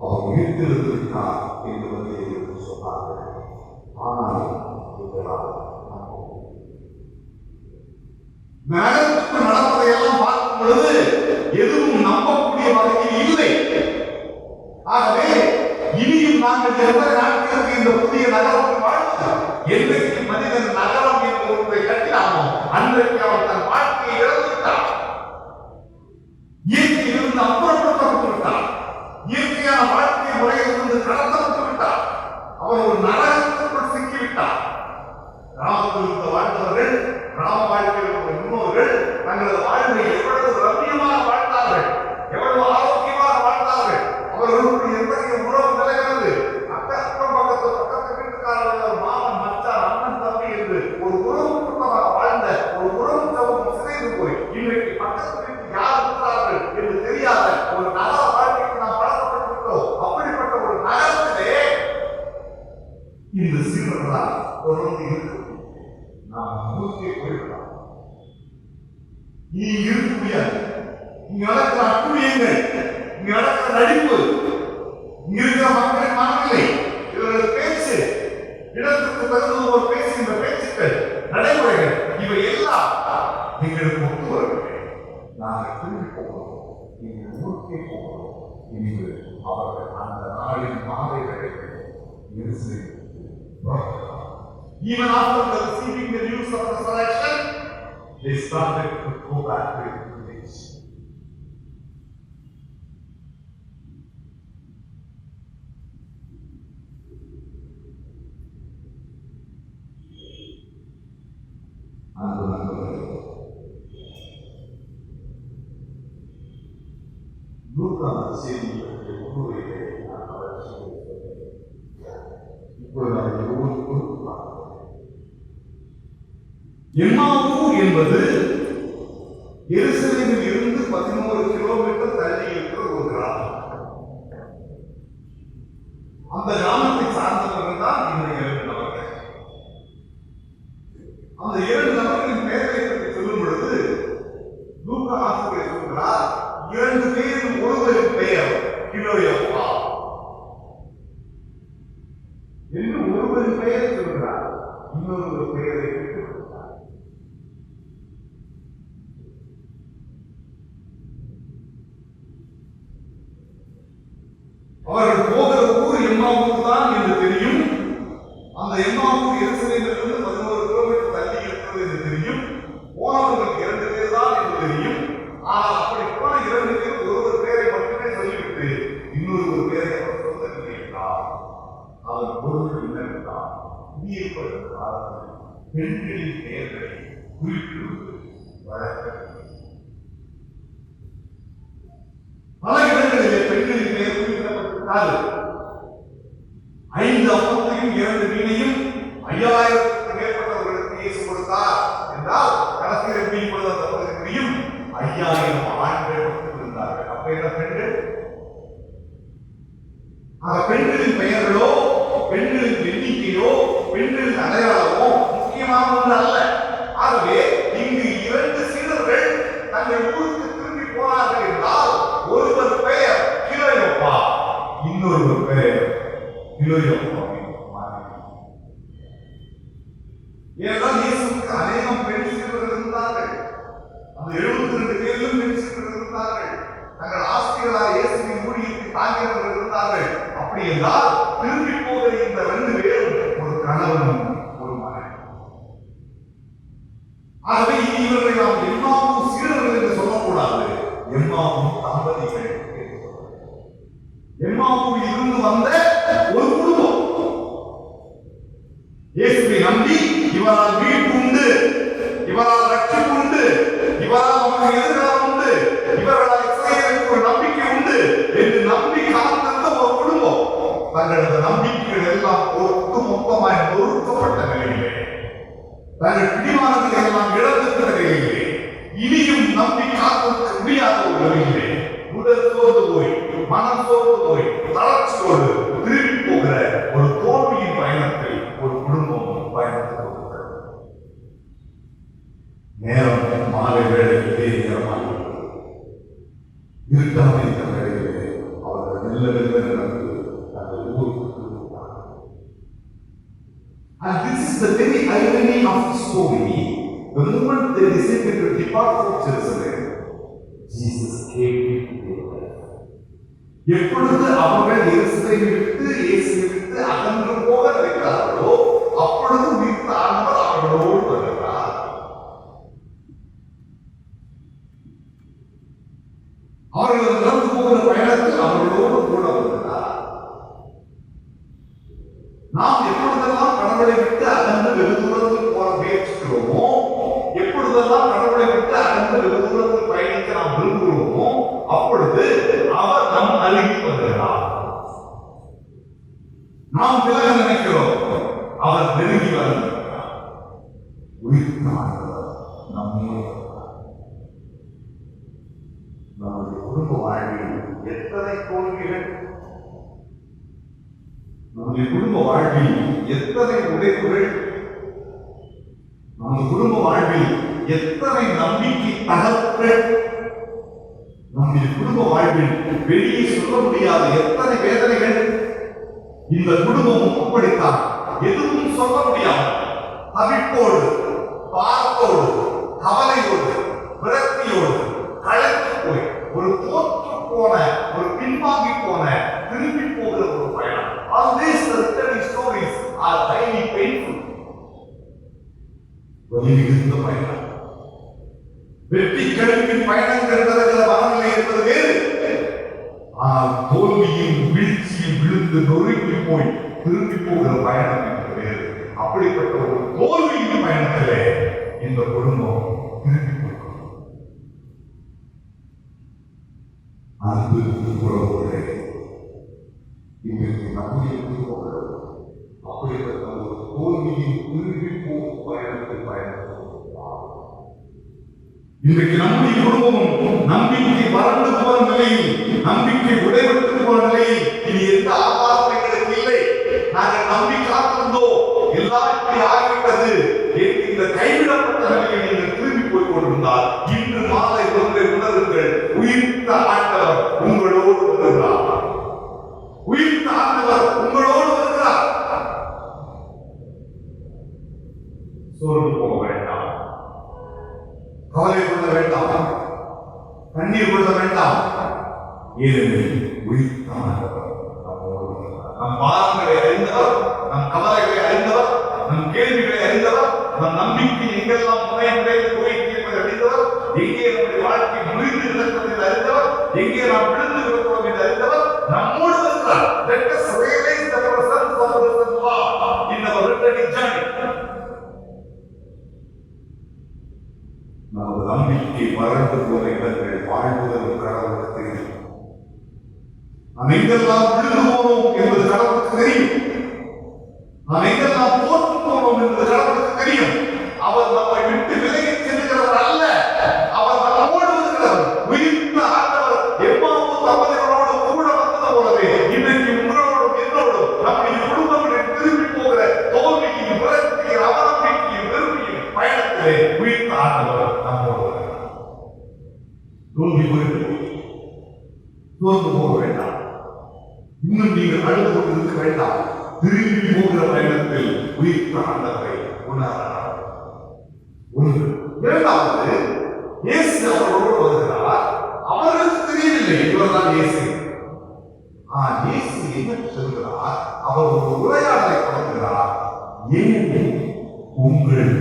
அவர் உயிர்த்தெழுந்திருக்கிறார் என்று வந்து சொன்னார்கள். ஆனால் நகரத்துக்கு நடப்பதையெல்லாம் பார்க்கும் பொழுது எதுவும் நம்பக்கூடிய வகையில் இல்லை. ஆகவே இனியும் நாங்கள் எத்தனை நாட்களுக்கு இந்த புதிய நகரத்தில் வாழ்வது? என்றைக்கு மனிதன் நகரம் என்று ஒன்றை கட்டினானோ அன்றைக்கு அவர் தன் வாழ்க்கையை இழந்துவிட்டார். இயற்கையிலிருந்து அப்புறப்படுத்தப்பட்டு விட்டார். இயற்கையான வாழ்க்கை முறையிலிருந்து கடத்தப்பட்டு விட்டார். அவர் ஒரு நரகத்திற்குள் சிக்கிவிட்டார். கிராமத்தில் இருந்து வாழ்ந்தவர்கள், கிராம வாழ்க்கையில் உள்ள முன்னோர்கள் தங்களது வாழ்வை எவ்வளவு ரம்மியமாக வாழ்ந்தார்கள், எவ்வளவு ஆரோக்கியமாக வாழ்ந்தார்கள். அவர்களுடைய எத்தகைய உறவு நிலைகிறது. அக்கம் பக்கத்து வீட்டுக்காரர்கள் மாமன், மச்சான், அண்ணன், தம்பி என்று ஒரு உறவு கூட்டமாக வாழ்ந்த ஒரு உறவு சமூகம் சிதைந்து போய் இன்றைக்கு பக்கத்து வீட்டில் யார் இருக்கிறார்கள் என்று தெரியாத ஒரு நகர வாழ்க்கைக்கு நாம் பழக்கப்பட்டு விட்டோம். அப்படிப்பட்ட ஒரு நகரத்திலே இந்த சீரர்களால் தொடர்ந்து இருக்க நாம் மூர்த்தியை போய்விடலாம். நீ இருக்க முடியாது. இங்க நடக்கிற அட்டுழியங்கள், இங்க நடக்கிற நடிப்பு, இங்க இருக்கிற மக்களின் மனநிலை, இவர்கள் பேச்சு, இடத்திற்கு தகுந்த ஒரு பேசுகின்ற பேச்சுக்கள், நடைமுறைகள், இவை எல்லாம் எங்களுக்கு ஒத்து வரவில்லை. நாங்கள் திரும்பி போகிறோம், நீங்கள் மூர்த்தியை போகிறோம் என்று அவர்கள் அந்த நாளின் மாலை வேளையில் even after receiving the news of resurrection, they started to go back to the place. நூற்றாண்டு செய்திகளுக்கு முன்னுரையை நான் அவசியம் இப்பொழுது அவர்கள் ஒவ்வொருவரும் எம்மாவூர் என்பது எருசலேமில் இருந்து 11 கிலோமீட்டர் தள்ளி அந்த கிராமத்தை சார்ந்தவர்கள் தான் இந்த 2 நபர்கள். அந்த 2 நபர்களின் பெயரை பற்றி சொல்லும் பொழுது லூக்கா ஆசிரியர் சொல்கிறார், 2 பேரில் ஒருவரின் பெயர் கிலோயோப்பா என்று ஒருவரின் பெயரை சொல்கிறார், இன்னொரு பெயரை விட்டுவிட்டார். அவர்கள் போகிற ஊர் எம்மாவூர் தான் என்று தெரியும். அந்த எம்மாவூர் எருசலேமிலிருந்து 11 கிலோமீட்டர் தள்ளி இருக்கிறது என்று தெரியும். போனவர்களுக்கு 2 பேர் தான் என்று தெரியும். ஆனால் அப்படி போன 2 பேர் ஒருவர் பெயரை மட்டுமே சொல்லிவிட்டு இன்னொரு பெயரை அவர் சொல்லவில்லை என்றார். அவர் பொருள் என்னவென்றால், புதியப்பட்ட காலத்தில் பெண்களின் பெயர்களை குறிப்பிடுவது வழக்கம். பல இடங்களிலே பெண்களின் பெயர் குறிப்பிடப்பட்டிருக்காது. 5 அப்பத்தையும் 2 மீனையும் 5000க்கும் மேற்பட்டவர்களுக்கு இயேசு கொடுத்தார் என்றால் கணக்கில் எப்படி இப்பொழுது அந்த பகுதியும் 5000 ஆண்கள் மட்டும் இருந்தார்கள். அப்ப என்ன பெண்கள்? பெண்களின் பெயர்களோ, பெண்களின் எண்ணிக்கையோ, பெண்களின் அடையாளமோ முக்கியமான ஒன்று அல்ல. ஆகவே இங்கு 2 சீடர்கள் தங்கள் ஊருக்கு திரும்பி போனார்கள் என்றால் ஒருவர் பெயர் கிலோயோப்பா, இன்னொருவர் பெயர் கிலோயோப்பா. ஏனென்றால் இயேசுவுக்கு அநேகம் பெண் சீடர்கள் இருந்தார்கள். அந்த 72 பேரிலும் பெண் சீடர்கள் இருந்தார்கள். தங்கள் ஆசிரியர்களாக இயேசுவின் ஊழியத்தை தாங்கியவர்கள் இருந்தார்கள். அப்படி என்றால் திரும்பி போகிற இந்த 2 பேரும் ஒரு கணவனும் ஒரு மகன். ஆகவே இவர்களை நாம் எம்மாவூர் சீடர்கள் என்று சொல்லக்கூடாது, எம்மாவூர் தம்பதிகள். எம்மாவூரில் இருந்து வந்த ஒரு குடும்பம் இயேசுவை நம்பி இவரால் மீட்பு உண்டு, இவரால் ரட்சிப்பு உண்டு, இவரால் நமக்கு எதிர்காலம் உண்டு, இவர்களால் இஸ்ரவேலுக்கு ஒரு நம்பிக்கை உண்டு என்று நம்பி காத்திருந்த ஒரு குடும்பம் தங்களது நம்பிக்கைகள் எல்லாம் ஒட்டுமொத்தமாய் நொறுக்கப்பட்ட நிலையிலே, தங்கள் பிடிவானங்களை எல்லாம் இழந்திருக்கிற நிலையிலே, இனியும் நம்பி காத்திருக்க முடியாத ஒரு நிலையிலே உடல் சோர்ந்து போய், மனம் சோர்ந்து போய், தளர்ச்சியோடு திரும்பி போகிற ஒரு தோல்வியின் பயணத்தில் ஒரு குடும்பம் பயணத்தில் கொண்டிருக்கிறது. நேரம் மாலை வேளையிலே நேரமாக இருட்டாக இருக்கிற வேளையிலே அவர்கள் மெல்ல மெல்ல நடந்து தங்கள் ஊருக்கு திரும்புகிறார்கள். And this is the very irony of the story. The moment they decided to depart from Jerusalem, Jesus came to them. எப்பொழுது அவர்கள் எருசலேமை விட்டு இயேசுவை விட்டு அகன்று போக நினைத்தார்களோ அப்பொழுது உயிர்த்த ஆண்டவர் அவர்களோடு வருகிறார். அவர்கள் நடந்து போகிற பயணத்தில் அவர்களோடு கூட வருகிறார். நாம் எப்பொழுதெல்லாம் கடவுளை விட்டு அகன்று வெகு தூரத்தில் போற முயற்சிக்கிறோமோ, எப்பொழுதெல்லாம் கடவுளை விட்டு அகன்று வெகு தூரத்தில் பயணிக்க நாம் விரும்புகிறோமோ அப்பொழுது அவர் நம் அருகில் வருகிறார். நாம் விலக நினைக்கிறோம், அவர் நெருங்கி வருகிறார். உயிர்த்த ஆண்டவர் நம்மோடு வருகிறார். நம்முடைய குடும்ப வாழ்வில் எத்தனை தோல்விகள், நம்முடைய குடும்ப வாழ்வில் எத்தனை உடைப்புகள், நமது குடும்ப வாழ்வில் எத்தனை நம்பிக்கை தகர்ப்புகள், நம்முடைய குடும்ப வாழ்வில் வெளியே சொல்ல முடியாத எத்தனை வேதனைகள். இந்த குடும்பம் அப்படித்தான், எதுவும் சொல்ல முடியாது, தவிப்போடு, பாரத்தோடு, கவலையோடு, விரக்தியோடு கலந்து போய் ஒரு தோற்று போன, ஒரு பின்வாங்கி போன, திரும்பி போகிற ஒரு பயணம். All these returning stories are highly painful. வலி மிகுந்த பயணம். வெற்றி கிழக்கின் பயணங்கள் தருகிற மனநிலை என்பது வேறு. ஆனால் தோல்வியும் வீழ்ச்சியும் விழுந்து நொறுங்கி போய் திரும்பி போகிற பயணம் என்பது வேறு. அப்படிப்பட்ட ஒரு தோல்வியின் பயணத்திலே இந்த குடும்பம் திரும்பி போகும். அன்பு உறவுகளே, இன்றைக்கு நம்முடைய குடும்பங்கள் அப்படிப்பட்ட ஒரு தோல்வியின் திரும்பி போகும் பயணத்தில் பயணம். இன்றைக்கு நம்முடைய குடும்பமும் நம்பிக்கை வறண்டு போன நிலையில், நம்பிக்கை உடைபட்டு போன நிலையில், இனி எந்த ஆபாசம் எங்களுக்கு உயிர்த்த ஆண்டவர் உங்களோடு வருகிறார். உயிர்த்த ஆண்டவர் உங்களோடு வருகிறார். சோர்ந்து போக வேண்டாம், கவலை கொள்ள வேண்டாம், கண்ணீர் கொள்ள வேண்டாம். ஏனெனில் உயிர்த்த ஆண்டவர் நம்மோடு வருகிறார். நம் பாரங்களை அறிந்தவர், நம் கவலைகளை அறிந்தவர், நம் கேள்விகளை அறிந்தவர், நம் நம்பிக்கை எங்கெல்லாம் முறைமுறையில் போயிட்டு என்பதை அறிந்தவர், எங்கே நம்முடைய வாழ்க்கை முறிந்து கிடக்கும் என்று அறிந்தவர், எங்கே நாம் விழுந்து கிடக்கிறோம் என்று அறிந்தவர் நம்மோடு வருகிறார். Let us realize the presence of the Lord in our returning journey. நமது நம்பிக்கை வறண்டு போன இடங்கள் வாழ்வதற்கு கடவுளுக்கு தெரியும். நாம் எங்கெல்லாம் விழுந்து போனோம் என்பது கடவுளுக்கு தெரியும். நாம் எங்கெல்லாம் தோற்று போனோம் என்பது கடவுளுக்கு தெரியும். அவர் நம்மை விட்டு விலகி செல்கிறவர் அல்ல, அவர் நம்மோடு வருகிறவர். உயிர்த்த ஆண்டவர் எம்மாவூர் தம்பதிகளோடு கூட வந்தது போலவே இன்றைக்கு உங்களோடும் என்னோடும் நம்முடைய குடும்பங்களில் திரும்பி போகிற தோல்வியின் விரக்தியின் அவநம்பிக்கையின் வெறுமையின் பயணத்திலே உயிர்த்த ஆண்டவர் நம்மோடு வருகிறார். தோல்வி போயிட்டு தோற்று போக வேண்டாம். இன்னும் நீங்கள் அழுது கொண்டிருக்க வேண்டாம். திரும்பி போகிற பயணத்தில் உயிர்த்த ஆண்டவரை உணரலாம். ஒன்று. இரண்டாவது, இயேசு அவர்களோடு வருகிறார். அவர்களுக்கு தெரியவில்லை இவர்தான் இயேசு. இயேசு என்ன சொல்கிறார்? அவர் ஒரு உரையாடலை தொடங்குகிறார். ஏனெனில் உங்கள்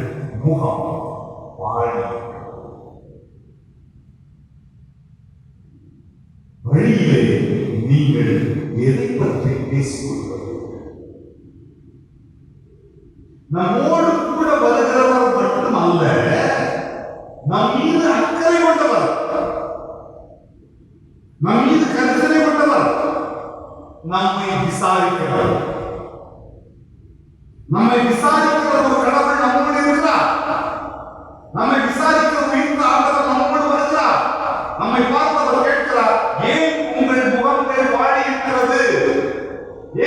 முகம் வாழ வழியிலே நீங்கள் எதை பற்றி பேசிக்கொள்வது? நம்மோடு கூட வருகிறவர் மட்டும் அல்ல, நம் மீது அக்கறை கொண்டவர், நம் மீது கருத்தனை கொண்டவர், நம்மை விசாரிக்கிறவர். நம்மை விசாரிக்கிற ஒரு கடவுள் நம்மோடு இருக்கிறார். நம்மை விசாரிக்கிற உயிர்த்த ஆண்டவர் நம்மோடு வருகிறார். நம்மை பார்த்தவர் கேட்கிறார், ஏன் உங்கள் முகங்கள் வாடி இருக்கிறது?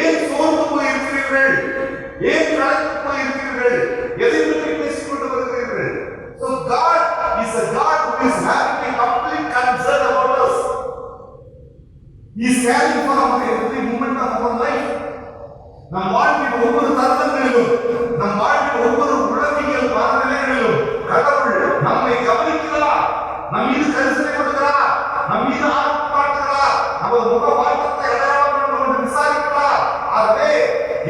ஏன் சோர்ந்து போய் இருக்கிறீர்கள்? ஏன் கலந்து போய் இருக்கிறீர்கள்? எதை பற்றி பேசிக் கொண்டு வருகிறீர்கள்? So God is a God who is having a complete concern about us. He is caring for our every moment of our life. நம் வாழ்வின் ஒவ்வொரு தருணங்களிலும், நம் வாழ்வின் ஒவ்வொரு உளவியல் மனநிலைகளிலும் கடவுள் நம்மை கவனிக்கிறார். நம் மீது கரிசனை கொடுக்கிறார், நம் மீது ஆர்வம் காட்டுகிறார், நமது முக வாழ்க்கை அடையாளம் கொண்டு விசாரிக்கிறார். ஆகவே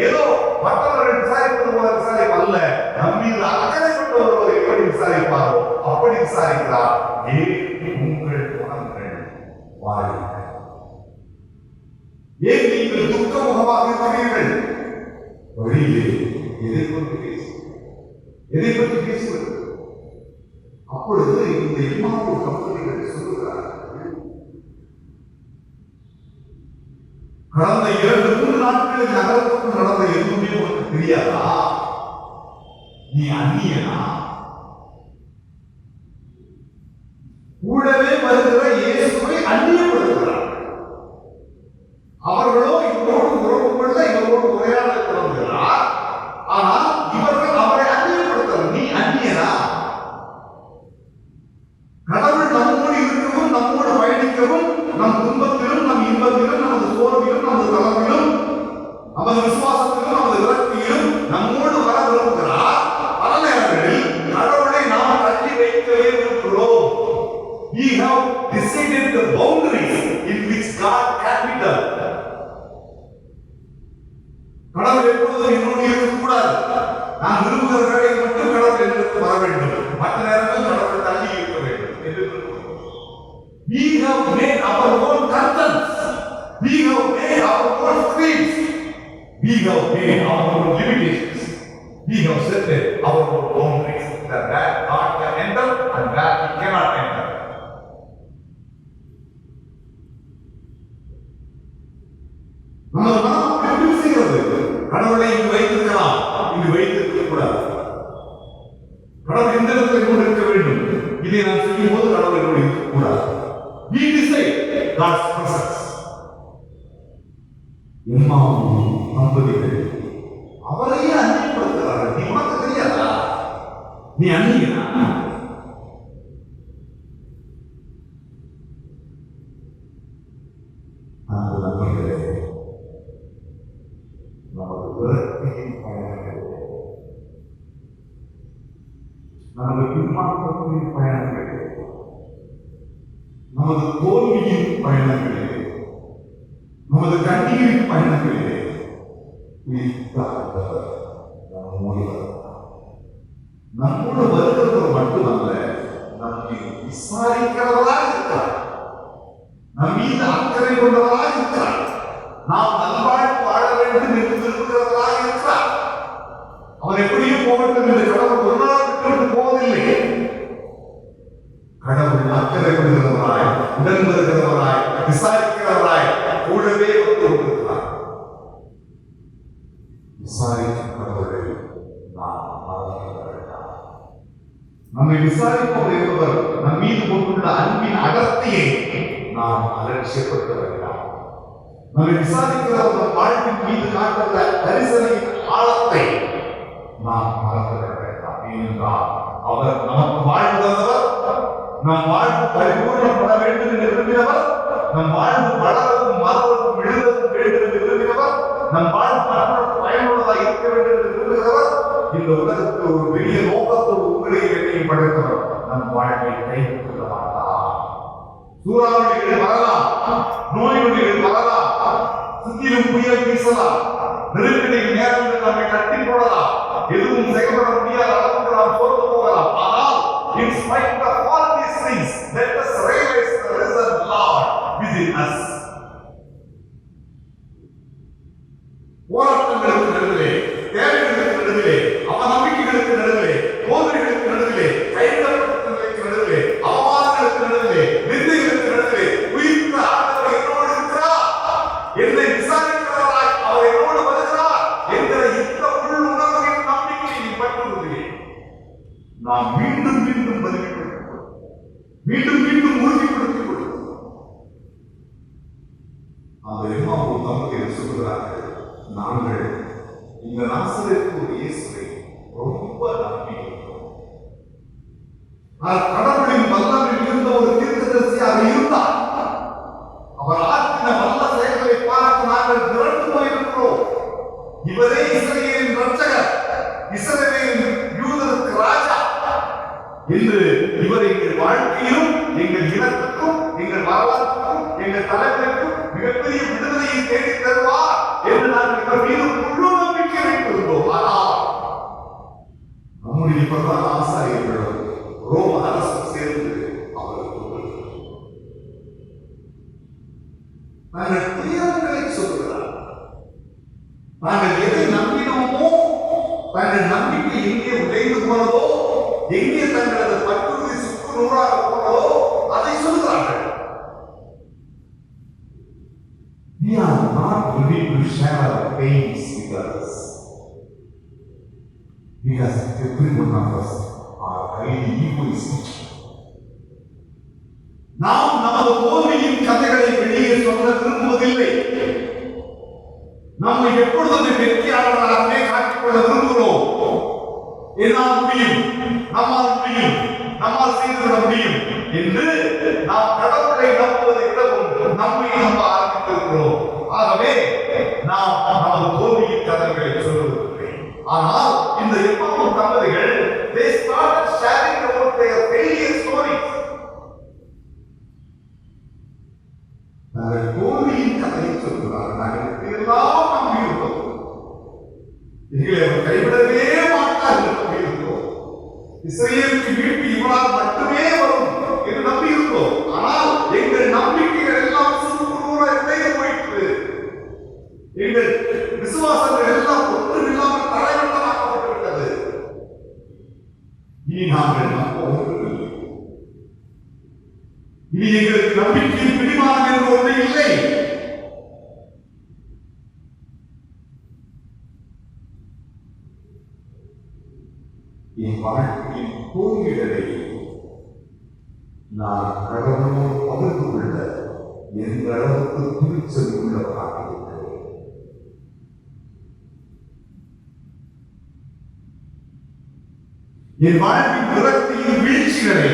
ஏதோ மற்றவர்கள் விசாரிப்பது போல விசாரிப்பு அல்ல, நம் மீது அக்கறை கொண்டு ஒருவர் எப்படி விசாரிப்பாரோ அப்படி விசாரிக்கிறார். ஏன் உங்கள் குணங்கள் வாழ்க்கை? ஏன் நீங்கள் துக்க முகமாக இருக்கிறீர்கள்? வழியிலே எதை கொண்டு பேசுவது? எதை பற்றி பேசுவது? அப்பொழுது இந்த எம்மாவூர் தம்பதிகள் சொல்லுகிறார்கள், கடந்த 2-3 நாட்களில் நகரத்துக்கு நடந்த எதுவுமே உனக்கு தெரியாதா? நீ அந்நியனா? கூடவே வருகிற இயேசுவை அந்நியப்படுத்துகிறார். அவர்களோ இவரோடு உறவு கொள்ள இவரோடு உரையாட தொடங்குகிறார். ஆனால் இவர்கள் அவரை அந்நியப்படுத்துகிறார். நீ அந்நியனா? கடவுள் நம்மோடு இருக்கவும், நம்மோடு பயணிக்கவும், நம் துன்பத்திலும், நம் இன்பத்திலும், நமது சோர்விலும், நமது தளத்திலும், நமது விசுவாசத்திலும், நமது விரக்தியிலும் நம்மோடு வர விரும்புகிறார். பல நேரங்களில் கடவுளை நாம் தள்ளி வைக்கவே விரும்புகிறோம். We have decided the boundaries in which God can be done. கடவுள் எப்பொழுதும் என்னோடு இருக்கக்கூடாது. நான் விரும்புகிற வேலையை மட்டும் கடவுள் என்னிடத்தில் வர வேண்டும், மற்ற நேரங்களில் கடவுள் தள்ளி இருக்க வேண்டும் என்று விரும்புகிறோம். We have made our own curtains. We have made our own screens. We have made our own limitations. We have set our own boundaries that God can enter and that He cannot enter. நமது மனம் எப்படி செய்கிறது? கடவுளை இங்கு வைத்திருக்கலாம், இங்கு வைத்திருக்க கூடாது. கடவுள் எந்த இடத்துல கொண்டு இருக்க வேண்டும், இதை நான் செய்யும் போது கடவுளை கொண்டு இருக்க கூடாது. We decide God's presence. எம்மாவூர் தம்பதிகள் அவரையே அந்நியப்படுத்துகிறார்கள். நீ உனக்கு தெரியாதா? நீ அந்நியனா? பயணங்களிலே, நமது கண்ணீரின் பயணங்களிலே நம்மோடு வருகிறவர் மட்டுமல்ல, நம்மை விசாரிக்கிறவராக இருக்கிறார், நம் மீது அக்கறை கொண்டவராக இருக்கிறார், நாம் நல்வாழ்வு வாழ வேண்டும் என்று விரும்புகிறவராக இருக்கிறார். அவர் எப்படியும் போகட்டும் என்று கடவுள் ஒரு நாள் விட்டு போவதில்லை. கடவுள் அக்கறை கொள்கிறவராய், உடன் வருகிறவராய், விசாரிக்கிறவராய் கூடவே வந்து கொண்டிருக்கிறார். விசாரிக்கும் கடவுளை நாம் மறந்துவிட வேண்டாம். நம்மை விசாரிப்பவர் என்பவர் நம் மீது கொண்டுள்ள அன்பின் அடர்த்தியை நாம் அலட்சியப்படுத்த வேண்டாம். நம்மை விசாரிக்கிறவர் நம் வாழ்வின் மீது காட்டுள்ள கரிசனையின் ஆழத்தை நாம் மறந்துவிட வேண்டாம். ஏனென்றால் அவர் நமக்கு வாழ்வு தந்தவர், நம் வாழ்வு பரிபூர்ணப்பட வேண்டும் என்று விரும்பினவர், நம் வாழ்வு வளரவும் மலரவும் எழுதவும் வேண்டும் என்று விரும்பினவர், நம் வாழ்வு மற்றவர்களுக்கு பயனுள்ளதாக இருக்க வேண்டும் என்று விரும்புகிறவர், இந்த உலகத்தில் ஒரு பெரிய நோக்கத்தோடு உங்களையும் என்னையும் படைத்தவர் நம் வாழ்வை கைவிட்டுள்ள மாட்டார். சூறாவளிகள் வரலாம், நோய் நொடிகள் வரலாம், சுற்றிலும் புயல் வீசலாம், நெருக்கடிகள் நேரங்கள் நம்மை கட்டி போடலாம், எதுவும் செயல்பட முடியாத அளவுக்கு நாம் சோர்ந்து போகலாம். ஆனால் in spite of all these things, let us realize the risen Lord within us. போராட்டங்களுக்கு நடுவிலே, தேவைகளுக்கு நடுவிலே, அவநம்பிக்கைகளுக்கு நடுவிலே, தோல்விகளுக்கு நடுவிலே, கைவிடப்பட்ட நிலைக்கு நடுவிலே, அவமானங்களுக்கு நடுவிலே, நிந்தைகளுக்கு நடுவிலே உயிர்த்த ஆண்டவர் என்னோடு இருக்கிறார், என்னை விசாரிக்கிறவராய் அவர் என்னோடு வருகிறார் என்கிற இந்த உள் உணர்வின் நம்பிக்கையை பற்றுகிறேன். நாம் மீண்டும் மீண்டும் பதிவுபடுத்திக் கொள்வோம், மீண்டும் மீண்டும் உறுதிப்படுத்திக் கொள்வோம். அந்த எம்மாவும் தம்பதியர் சொல்கிறார்கள், நாங்கள் இந்த நாசரேத்து இயேசுவை ரொம்ப நம்பியிருக்கிறோம். கடவுளின் வல்லமையில் இருந்த ஒரு தீர்க்கதரிசியாக இருந்தார். அவர் ஆற்றின வல்ல செயல்களை பார்த்து நாங்கள் திரண்டு போயிருக்கிறோம். இவரே இஸ்ரவேலின் இரட்சகர், இஸ்ரவேலின் யூதருக்கு ராஜா என்று இவர் எங்கள் வாழ்க்கையிலும், எங்கள் இனத்துக்கும், எங்கள் வரலாற்றுக்கும், எங்கள் தலைவருக்கும் மிகப்பெரிய விடுதலையை தேடி தருவார் என்று நாங்கள் இவர் மீது முழு நம்பிக்கை வைத்திருந்தோம். ஆனால் நம்முடைய பிரதான ஆசாரியர்களும் ரோம அரசு சேர்ந்து அவர்களுக்கு நாங்கள் துயரங்களை சொல்கிறார். நாங்கள் எதை நம்பினோமோ, தங்கள் நம்பிக்கை எங்கே உடைந்து போனதோ, எங்கே தங்களது பற்றுறுதி சுக்கு நூறாக போனதோ அதை சொல்கிறார்கள். We are not ready to share our pains with others, because every one of us are highly egoistic. நாம் நமது தோல்வியின் கதைகளை வெளியே சொல்ல விரும்புவதில்லை. நம்மை எப்பொழுதுமே வெற்றியாளர்களாகவே காட்டிக்கொள்ள விரும்புகிறோம். என்னால் முடியும், நம்மால் முடியும், நம்மால் செய்துவிட முடியும் என்று நாம் கடவுளை நம்புவதை விடவும் நம்மை நம்ப ஆரம்பித்திருக்கிறோம். ஆகவே நாம் நமது தோல்வியின் கதைகளை சொல்லுவதில்லை. ஆனால் இந்த எம்மாவும் தம்பதிகள் they started sharing about their failure stories. நாங்கள் தோல்வியின் கதையை சொல்கிறார்கள். நாங்கள் எல்லாம் நம்பியிருக்கிறோம், எங்களை அவர் கைவிடவே மாட்டார் என்று நம்பியிருக்கிறோம். இஸ்ரவேலுக்கு மீட்பு இவரால் மட்டுமே வரும் என்று நம்பியிருக்கிறோம். ஆனால் எங்கள் நம்பிக்கைகள் எல்லாம் சுக்குநூறாக உடைந்து போயிற்று. எங்கள் விசுவாசங்கள் எல்லாம் ஒன்றுமில்லாமல் தரைமட்டமாக்கப்பட்டுவிட்டது. இனி நாங்கள் நம்ப ஒன்றுமில்லை. இனி எங்களுக்கு நம்பிக்கையின் பிடிமானம் என்று ஒன்று இல்லை. என் வாழ்க்கையின் தோல்விகளை நான் கடவுளோடு பகிர்ந்து கொள்ள எந்த அளவுக்கு துணிச்சல் உள்ளவராக இருக்கிறேன். என் வாழ்வின் விரக்தியின் வீழ்ச்சிகளை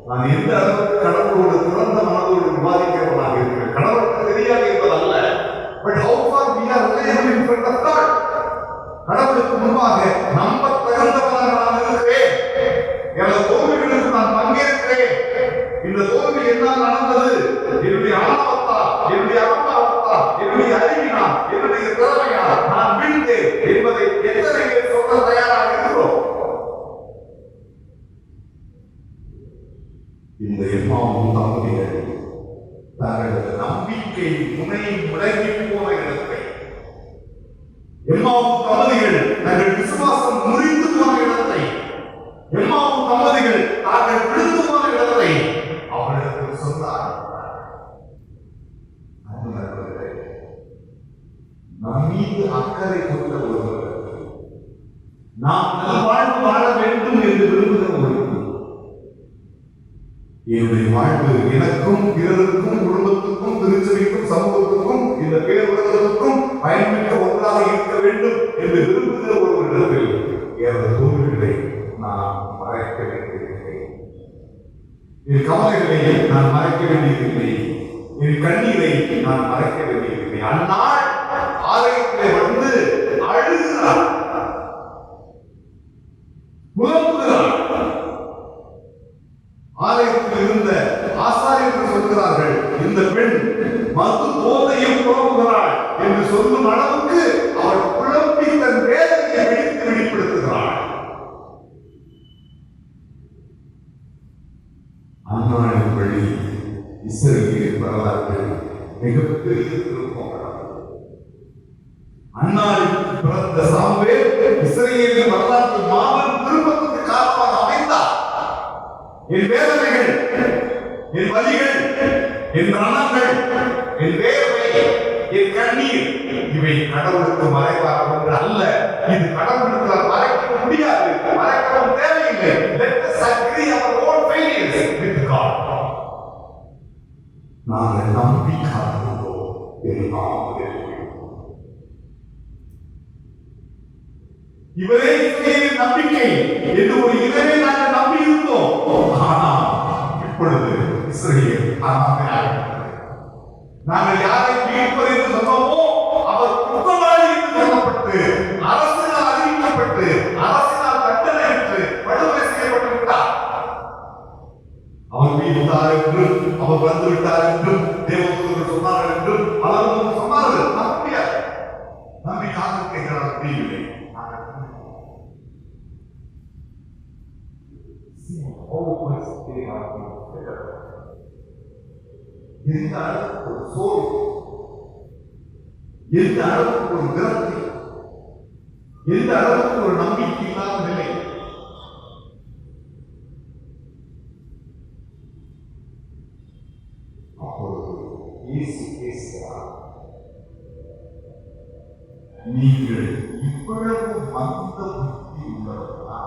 நான் எந்த அளவுக்கு கடவுளோடு திறந்த மனதோடு விவாதிக்கிறவனாக இருக்கிறேன். கடவுளுக்கு தெரியாது என்பதல்ல, but how far we are reliable in front of God. கடவுளுக்கு முன்பாக நம்ப தகுந்தவனாக நான் இருக்கிறேன். எனது தோல்விகளுக்கு நான் பங்கேற்கிறேன். இந்த தோல்வி என்னால் நடந்தது, என்னுடைய நம்பிக்கை முனை முடங்கி போன இடத்தை, எம்மாவு தம்பதிகள் தங்கள் விசுவாசம் முறிந்து போன இடத்தை, எம்மாவு தம்பதிகள் தாங்கள் விழுந்து போன இடத்தை அவர்களுக்கு சொல்ல ஆரம்பித்தார். நம் மீது அக்கறை கொண்ட ஒருவருக்கு, நாம் நல்வாழ்வு வாழ வேண்டும் என்று விரும்புகிற ஒருவருக்கு, என்னுடைய வாழ்வு எனக்கும் பிறருக்கும் குடும்பத்துக்கும் திருச்சபைக்கும் சமூகத்துக்கும் இந்த பேருலகத்துக்கும் பயன்பெற்ற ஒன்றாக இருக்க வேண்டும் என்று விரும்புகிற ஒருவரிடத்தில் எனது தோல்விகளை நான் மறைக்க வேண்டியதில்லை, என் கவலைகளை நான் மறைக்க வேண்டியதில்லை, என் கண்ணீரை நான் மறைக்க வேண்டியதில்லை. அந்நாள் ஆலயத்திலே வந்து அழுகிறார், புலம்புகிறார். ஆலயத்தில் இருந்த ஆசாரியர்கள் சொல்கிறார்கள், இந்த பெண் மது போதையும் புலம்புகிறாள் என்று சொல்லும் அளவுக்கு அவள் புலம்பி தன் வேதனையை வெடித்து வெளிப்படுத்துகிறாள். அந்நாளின் வழி இஸ்ரவேலின் வரலாற்றில் மிகப்பெரிய திருப்பம். அந்நாளில் பிறந்த சாமுவேல் இஸ்ரவேலின் வரலாற்றில் மாபெரும் திருப்பத்துக்கு காரணமாக அமைந்தார். என் வேதனைகள், என் வலிகள், என் ரணங்கள், என் வேதனை, என் கண்ணீர் இவை கடவுளுக்கு மறைவாக ஒன்று அல்ல. இது கடவுளுக்கு மறைக்க முடியாது, மறைக்கவும் தேவையில்லை. Let us agree our own failures with God. நாங்கள் நம்பிக்காதோம் எல்லாம் இவரே இஸ்ரவேலின் நம்பிக்கை என்று ஒரு இவரை நாங்கள் நம்பி இருந்தோம். ஆனால் இப்பொழுது இஸ்ரவேல் நாங்கள் யாரை மீட்பது என்று சொன்னோமோ அவர் குற்றவாளி என்று சொல்லப்பட்டு அரசினால் அறிவிக்கப்பட்டு அரசினால் கட்டளையிட்டு படுகொலை செய்யப்பட்டு விட்டார். அவர் மீட்டார் என்றும் அவர் வந்து விட்டார் என்றும் தேவதூதர்கள் சொன்னார்கள் என்றும் பலரும் சொன்னார்கள். நம்பியார் நம்பி காத்திருக்கிறார் முடியவில்லை. எந்த அளவுக்கு ஒரு சோர்வு, எந்த அளவுக்கு ஒரு விரக்தி, எந்த அளவுக்கு ஒரு நம்பிக்கை இல்லாத நிலை. அப்பொழுது இயேசு பேசுகிறார், நீங்கள் இவ்வளவு மந்த புத்தி உள்ளவர்களா?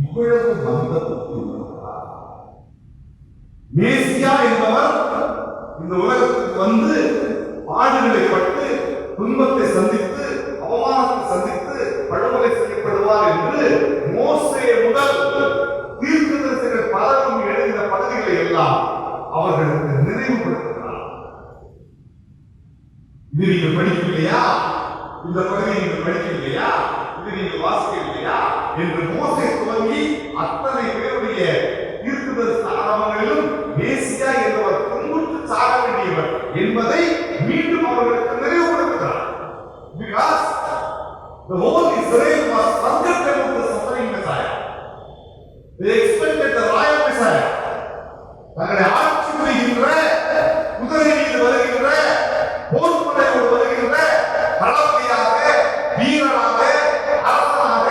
இவ்வளவு மந்த புத்தி உள்ளவர்களா? மேசியா என்பவர் இந்த உலகத்துக்கு வந்து பாடுகளை பட்டு துன்பத்தை சந்தித்து அவமானத்தை சந்தித்து படுகொலை செய்யப்படுவார் என்று மோசே முதல் தீர்க்கதரிசிகள் பலரும் எழுதின பகுதிகளை எல்லாம் அவர்களுக்கு நினைவுபடுத்துகிறார். இது நீங்கள் படிக்கவில்லையா? இந்த பகுதியை நீங்கள் படிக்கவில்லையா? இது நீங்கள் வாசிக்கவில்லையா என்று மோசே துவங்கி அத்தனை பேருடைய தீர்க்கதரிசன ஆரம்பங்களிலும் மேசியா என்பவர் துன்புற்று சாக வேண்டியவர் என்பதை மீண்டும் அவர்களுக்கு நினைவுபடுத்துகிறார். Because the whole Israel was subjected to the suffering Messiah. They expected the royal Messiah. தங்களை ஆட்சி புரிகின்ற, குதிரை மீது வருகின்ற, போர் படையோடு வருகின்ற, தளபதியாக, வீரனாக, அரசனாக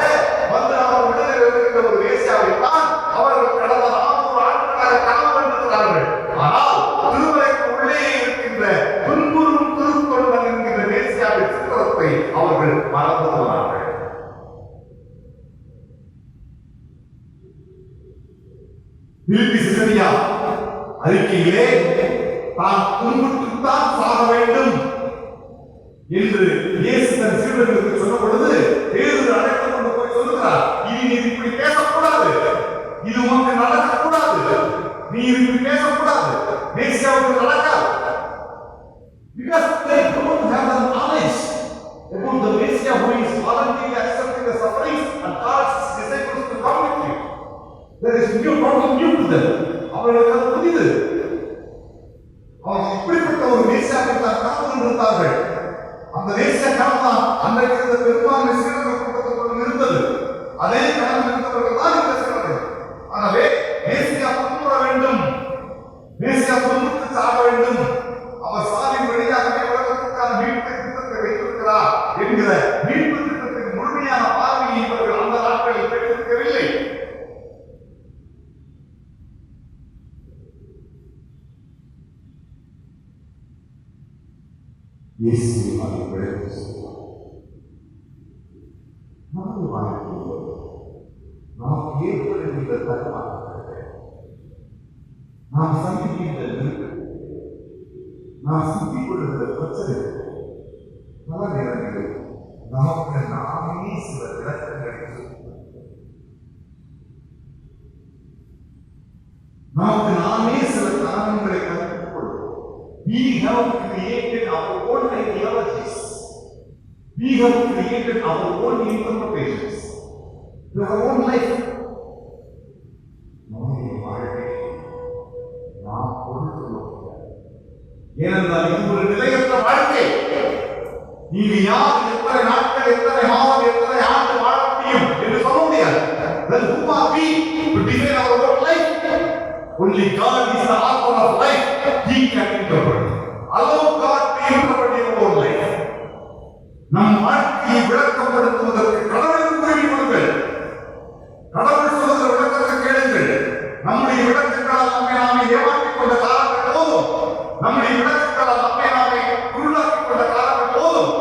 வந்து அவர் விடுதலை வருகின்ற ஒரு மேசியாவை தான் அவர்கள் கடந்த 400 ஆண்டுகளாக கனவு கண்டிருக்கிறார்கள். ஆனால் திருமலைக்கு உள்ளே இருக்கின்ற துன்புறும் திருத்தொண்டன் என்கின்ற மேசியாவின் சித்திரத்தை அவர்கள் மறந்து போனார்கள். பிலிப்பி சிசரியா அறிக்கையிலே தான் துன்புற்றுத்தான் சாக வேண்டும் என்று இயேசு தன் சீடர்களுக்கு சொன்ன பொழுது பேதுரு அழைத்துக் கொண்டு போய் சொல்லுகிறார், இனி நீ இப்படி பேசக்கூடாது, இது உனக்கு நடக்கக்கூடாது, நீ இப்படி பேசக்கூடாது, மேசியாவுக்கு நடக்காது. Because they don't have the knowledge about the Messiah who is voluntarily accepting the sufferings and calls his disciples to come with him. There is totally new to them. அவர்களுக்கு அது புதிது. அவர்கள் இப்படிப்பட்ட ஒரு மேசியாவை தான் கனவு கண்டிருந்தார்கள். அந்த மேசியா கனவு தான் அன்றைக்கு இருந்த பெரும்பான்மை சீடர்கள் கூட்டத்துக்குள் இருந்தது. அதே கனவு இருந்தவர்கள் தான் இந்த சீடர்கள். ஆகவே மேசியா இயேசு அதை விளக்கி சொல்லுவார். நமது வாழ்க்கையில் நமக்கு ஏற்படுகின்ற தடுமாற்றத்தை, நாம் சந்திக்கின்ற நெருக்கடி, நாம் சிக்கிக் கொள்கிற பிரச்சனை, பல நேரங்களில் நமக்கு நாமே சில விளக்கங்களை நமக்கு நாமே சில காரணங்களை கற்றுக் கொள்வோம். We have created our own ideologies. We have created our own interpretations. Our own life. நம்முடைய வாழ்க்கை நாம் கொடுக்கிறோம். ஏனென்றால் இது ஒரு நிலையற்ற வாழ்க்கை. நீங்க யார் எத்தனை நாட்கள், எத்தனை மாதம், எத்தனை ஆண்டு வாழ முடியும் என்று சொல்ல முடியாது. Then who are we to define our own life? Only God is the author of life. He can interpret. Allow God to interpret your own life. நம் வாழ்க்கையை விளக்கப்படுத்துவதற்கு கடவுளுக்கு உரிமை கொடுங்கள். கடவுள் சொல்கிற விளக்கத்தை கேளுங்கள். நம்முடைய விளக்கங்களால் நம்மை நாமே ஏமாற்றிக் கொண்ட காலங்கள் போதும். நம்முடைய விளக்கங்களால் நம்மை நாமே உருளாக்கிக் கொண்ட காலங்கள் போதும்.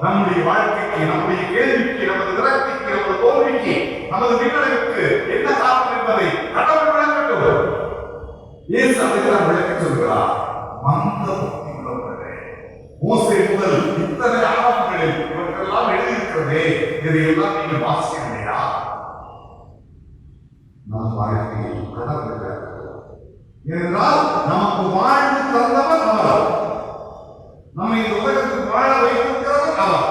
நம்முடைய வாழ்க்கைக்கு, நம்முடைய கேள்விக்கு, நமது விரக்திக்கு, நமது தோல்விக்கு, நமது விண்ணடைவுக்கு என்ன காரணம் என்பதை கடவுள் விளக்கட்டும். இயேசு அதைத்தான் விளக்கச் சொல்கிறார். மந்த புத்தி உள்ளவர்களே, மோசே முதல் இத்தனை ஆவணங்களில் இவற்றெல்லாம் எழுதியிருக்கிறதே, இதையெல்லாம் நீங்கள் வாசிக்கவில்லையா? நம் வாழ்க்கையில் கடவுள் ஏனென்றால் நமக்கு வாழ்ந்து தந்தவர் அவர். நம்மை இந்த உலகத்தில் வாழ வைத்திருக்கிறவர் அவர்.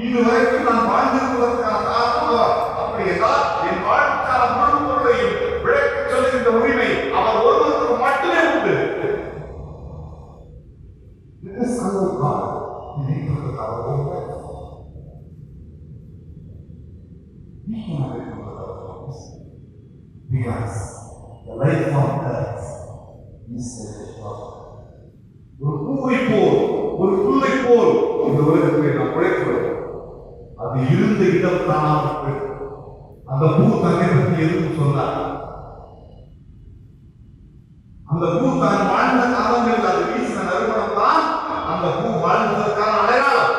இன்று வரைக்கும் நான் வாழ்ந்திருப்பதற்கான காரணம் அவர். அப்படி என்றால் என் வாழ்க்கைக்கான முழு பொருளையும் விளக்கச் சொல்லுகின்ற உரிமை அவர் ஒருவருக்கு மட்டுமே உண்டு. Because the life on earth is ஒரு பூவை போல், ஒரு புல்லை போல் இந்த உலகத்தை நாம் உழைக்கிறோம். அது இருந்த இடம் காணாமல் அந்த பூ தன்னை பற்றி எதுவும் சொன்னார். அந்த பூ தான் வாழ்ந்த காலங்களில் அது வீசின நறுமணம் தான் அந்த பூ வாழ்ந்ததற்கான அடையாளம்.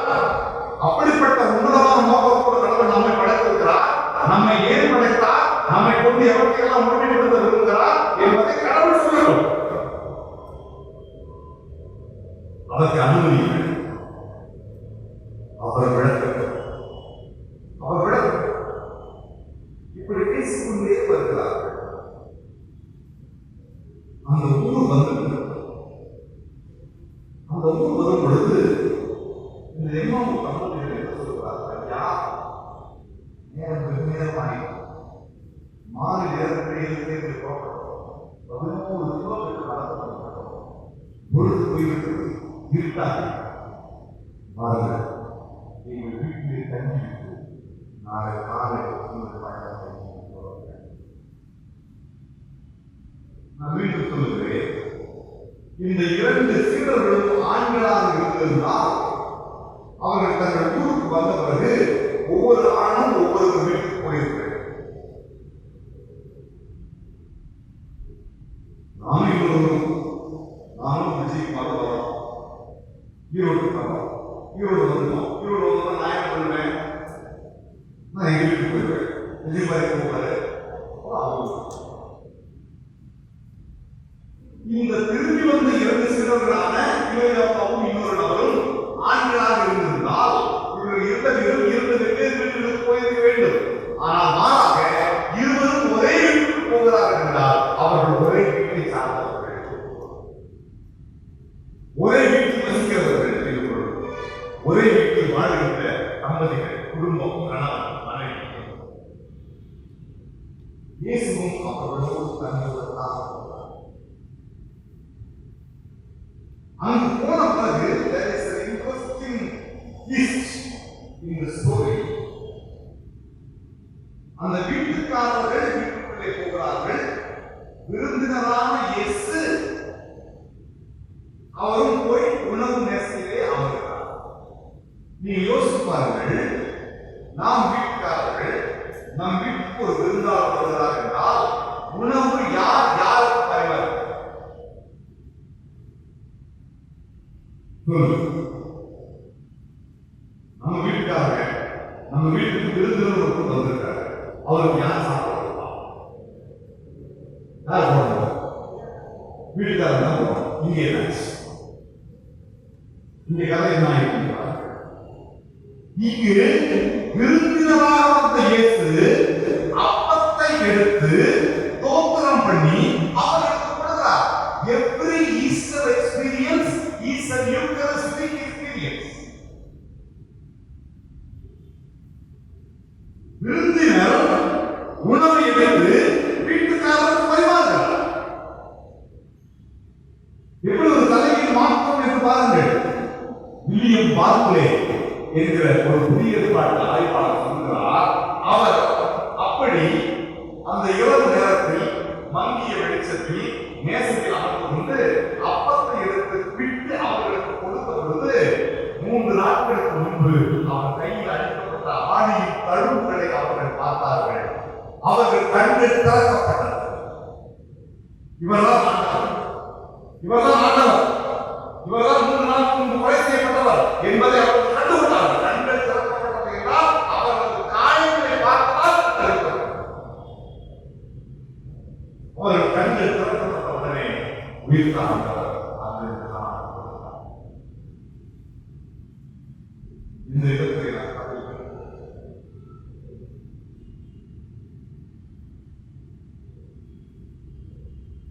அப்படிப்பட்ட உன்னதமான நோக்கத்தோடு கடவுள் நம்மை படைத்திருக்கிறார். நம்மை ஏன் படைத்தார், நம்மை கொண்டு எவற்றையெல்லாம் முழுமைப்படுத்த விரும்புகிறார் என்பதை கடவுள் சொல்லணும். அதற்கு அனுமதி அவர் விளக்கட்டும். அவர் விளக்கட்டும். இப்படி பேசிக்கொண்டே வருகிறார்கள். அந்த ஊர் வந்து அந்த ஊர் வரும் பொழுது இந்த எம்மாவு தமிழ் என்ன சொல்கிறார்கள்? ஐயா, நேரம் வெகு நேரமாய் மாலை நேரத்திலே புறப்பட்டோம். 11 கிலோமீட்டர் நடந்து பொழுது போய்விட்டது. இருட்டாக வாருங்கள், எங்கள் வீட்டிலே தங்கிவிட்டு நாளை காலை உங்கள் பயணத்தை நான் வீட்டுக்கு சொல்லுகிறேன். இந்த 2 சீடர்களும் ஆண்களாக இருந்திருந்தால் அவர்கள் தங்கள் ஊருக்கு வந்த பிறகு ஒவ்வொரு ஆணும் ஒவ்வொரு வீட்டுக்கு போயிருக்கிறேன். நானும் விஜய்க்கு வர வரோம். ஈரோடு வரோம். ஈரோடு வந்துடும். ஈரோடு வந்து நான் என்ன பண்ணுவேன்? நான் எங்க வீட்டுக்கு போயிடுவேன். விஜய் பாய்க்கு போவாரு. இந்த திரும்பி வந்த 2 சீடர்களான இளையப்பாவும் இன்னொரு நபரும் ஆண்களாக இருந்திருந்தால் இவர்கள் 2 வெவ்வேறு வீட்டுகளுக்கு போயிருக்க வேண்டும். ஆனால் மாறாக இருவரும் ஒரே வீட்டுக்கு போகிறார்கள் என்றால் அவர்கள் ஒரே வீட்டை சார்ந்தவர்கள், ஒரே வீட்டில் வசிக்கிறவர்கள் என்று பொருள். ஒரே வீட்டில் வாழ்கின்ற தம்பதிகள், குடும்பம், கணவன், மனைவி. இயேசுவும் அவர்களோடு தங்குவதற்காக அங்கு போன பிறகு there is an interesting twist in the story. அந்த வீட்டுக்காரர்கள் வீட்டுக்குள்ளே போகிறார்கள். விருந்தினரான இயேசு அவரும் போய் உணவு மேசையிலே அமர்கிறார். நீங்க யோசித்து பாருங்கள், நாம் வீட்டுக்காரர்கள் நம் வீட்டுக்கு ஒரு விருந்தாளர் வருகிறார் என்றால் உணவு யார் யாருக்கு பரிமாறும்? அவருக்கு யார் சாப்பிடுவா? யார் போடணும்? வீட்டுக்காரர் தான் போடணும். இங்கே இங்க கதை என்ன ஆயிருக்கு? இங்கு விருந்தினராக வந்த இயேசு அப்பத்தை எடுத்து தோத்திரம் பண்ணி அவர்களுக்கு கொடுக்கிறார். Every Easter experience is a Eucharistic experience. விருந்தினர் உணவை எடுத்து வீட்டுக்காரருக்கு பரிமாறுகிறார். எப்படி ஒரு தலையில் மாற்றம் என்று பாருங்கள். வில்லியம் பார்க்லே என்கிற ஒரு புதிய ஏற்பாட்டு ஆய்வாளர் சொல்கிறார், அவர் அப்படி அந்த இரவு நேரத்தில் மங்கிய வெளிச்சத்தில் மேசத்தில் அமர்ந்து கொண்டு அப்பத்தை எடுத்து பிட்டு அவர்களுக்கு கொடுத்த பொழுது 3 நாட்களுக்கு முன்பு அவர் கையில் அடிக்கப்பட்ட ஆணியின் தழும்புகளை அவர்கள் பார்த்தார்கள். அவர்கள் கண்கள் திறக்கப்பட்டது. இவர்தான் ஆண்டவர், இவர்தான் ஆண்டவர், இவர்தான் 3 நாட்களுக்கு முன்பு கொலை செய்யப்பட்டவர் என்பதை அவர்கள் கண்டுகொண்டார்கள். கண்கள் திறக்கப்பட்டது என்றால் அவர்கள் காயங்களை பார்த்தால் அவர்கள் கண்கள் திறக்கப்பட்ட உடனே உயிர்த்தார்கள். இந்த இடத்தை நான் கதைக்கிறேன்.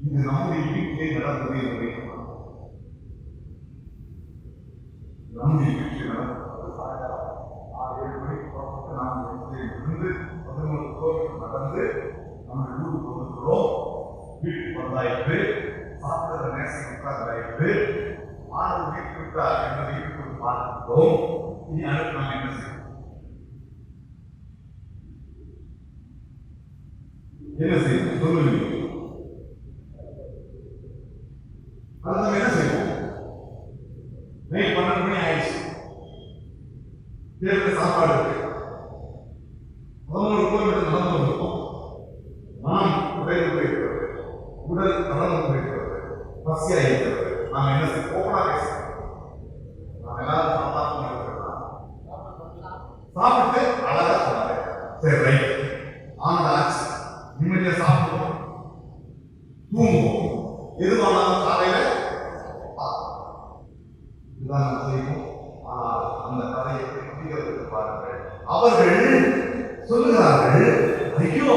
இது நம்முடைய வீட்டிலே நடந்தது என்று நம்முடைய வீட்டில் நடந்தது. 6-7 மணிக்கு புறப்பட்டு நாம் இருந்து 11 கிலோமீட்டர் நடந்து நம்ம ஊருக்கு வந்துக்கிறோம். வீட்டுக்கு வந்தாயிற்று, சாப்பிடுற நேசம் உட்கார்ந்தாயிற்று, ஆணவர் வீட்டு விட்டார் என்பதை வீட்டுக்கு பார்க்கிறோம். இனி அடுத்து நாம் என்ன செய்வோம்? என்ன செய்வோம் சொல்லுங்க. அடுத்து என்ன செய்வோம்? நைட் 12 மணி ஆயிடுச்சு. தேர்தல் சாப்பாடு இருக்கு. 11 கிலோமீட்டர் நடந்து வந்திருக்கோம். நாம் உடைந்து போயிருக்கிறது, உடல் கடந்து போயிருக்கிறது, பசியா இருக்கிறது. நாம் என்ன செய்வோம்? ஓப்பனா பேசுறோம். நாம் எல்லாரும் சாப்பிட்டு அழகா சொன்னாங்க, சரி ரைட் ஆனதாச்சு, நிம்மதியா சாப்பிடுவோம், தூங்குவோம், எதுவானாலும் காலையில இதுதான் செய்வோம். ஆனால் அந்த கதையை புரிகிறதுக்கு பாருங்கள். அவர்கள் சொல்லுகிறார்கள், ஐயோ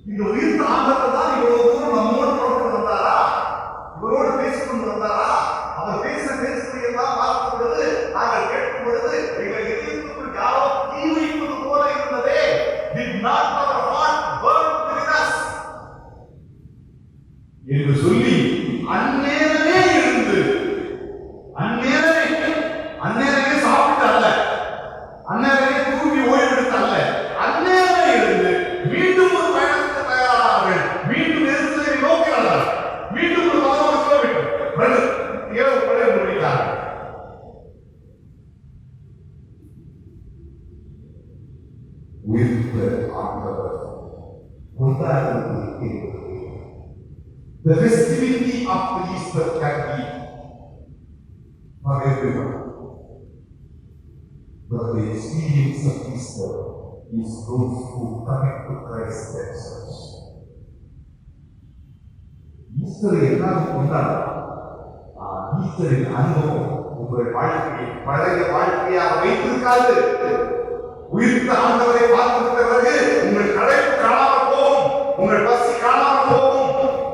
இந்த உயிர் ஆண்டவர் தான் இவ்வளவு தூரம் நம்மோடு புறப்பட்டு வந்தாரா, இவரோடு பேசிக்கொண்டு வந்தாரா, அவர் பேசின பேசுவதை எல்லாம் பார்க்கும் பொழுது நாங்கள் கேட்கும் பொழுது எங்கள் இதயத்துக்குள் யாரோ தீ வைப்பது போல இருந்ததே. Did not our heart burn within us என்று சொல்லி அந்நேரமே இருந்து அந்நேரமே சாப்பிட்டு அல்ல, அந்நேரமே தூங்கி ஓய்வெடுத்து அல்ல, அந்நேரமே இருந்து மீண்டும் ஒரு பயணத்துக்கு தயாரானார்கள். மீண்டும் எருசலேமை நோக்கினார்கள். மீண்டும் ஒரு 11 கிலோமீட்டர் இரவு படைந்து முடித்தார்கள். உயிர்த்த ஆண்டவர் கொண்டாடுவது. The festivity of the Easter can be for everyone, but the experience of Easter is those who connect to Christ themselves. ஈஸ்டரை எல்லாரும் கொண்டாடலாம். ஈஸ்டரின் அனுபவம் உங்கள் வாழ்க்கையை பழைய வாழ்க்கையாக வைத்திருக்காது. உயிர்த்த ஆண்டவரை பார்த்திருக்க பிறகு உங்கள் களைப்பு காணாமல் போகும், உங்கள் பசி காணாமல் போகும்,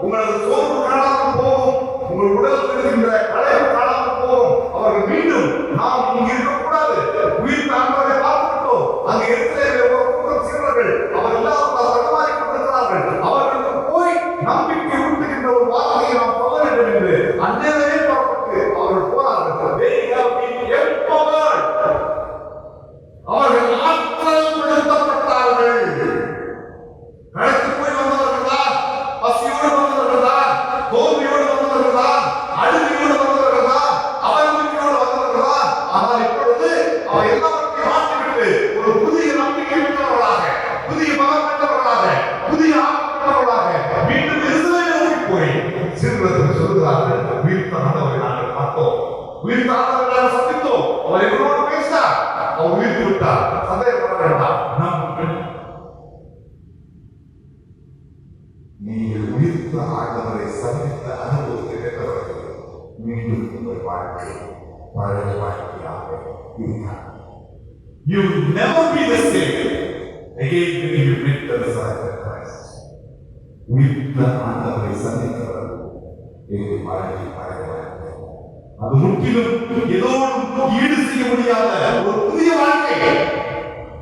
உங்களது சோர்வு காணாமல் போகும், உங்கள் உடல் விடுகின்ற களைப்பு காணாமல் போகும். அவர்கள் மீண்டும் நாம் இங்கு இருக்கக்கூடாது, உயிர்த்த ஆண்டவரை பார்த்துவிட்டோம், அங்கு இருக்கிற கூட்டம் சீடர்கள் அவர் எல்லாரும் தடுமாறி கொண்டிருக்கிறார்கள், அவர்களுக்கு போய் நம்பிக்கை ஊட்டுகின்ற ஒரு வார்த்தையை நாம் சொல்ல வேண்டும் என்று அந்நேரமே புறப்பட்டு அவர்கள் போனார்கள். அவர்கள் ஆற்றல் படுத்தப்பட்டார்கள். களைத்து போய் வந்தவர்கள் தான், பசியோடு வந்தவர்கள் தான், தோல்வியோடு வந்தவர்கள் தான், அழுகையோடு வந்தவர்கள் தான், அவநம்பிக்கையோடு வந்தவர்கள் தான். ஆனால் இப்பொழுது அவர் எல்லாவற்றையும் மாற்றிவிட்டு ஒரு புதிய நம்பிக்கை பெற்றவர்களாக, புதிய பலம் பெற்றவர்களாக, புதிய ஆற்றவர்களாக மீண்டும் எருசலேமை நோக்கி போய் சீடர்களுக்கு சொல்கிறார்கள், உயிர்த்த ஆண்டவரை நாங்கள் பார்த்தோம், உயிர்த்த ஆண்டவரை நாங்கள் சந்தித்தோம், அவர் எங்களோடு பேசினார், அவர் உயிர்த்து விட்டார், சந்தேகப்பட வேண்டாம். உயிர்த்த ஆண்டவரை சந்தித்த அனுபவத்தை பெற்றவர்கள் மீண்டும் உங்கள் வாழ்க்கை பழைய வாழ்க்கையாக இருக்காங்க. You will never be the same again when you meet the resurrected Christ. உயிர்த்த ஆண்டவரை சந்தித்தவர்கள் எங்கள் வாழ்க்கை பழைய வாழ்க்கை. அது முற்றிலும் ஏதோடும் ஈடு செய்ய முடியாத ஒரு புதிய வாழ்க்கை,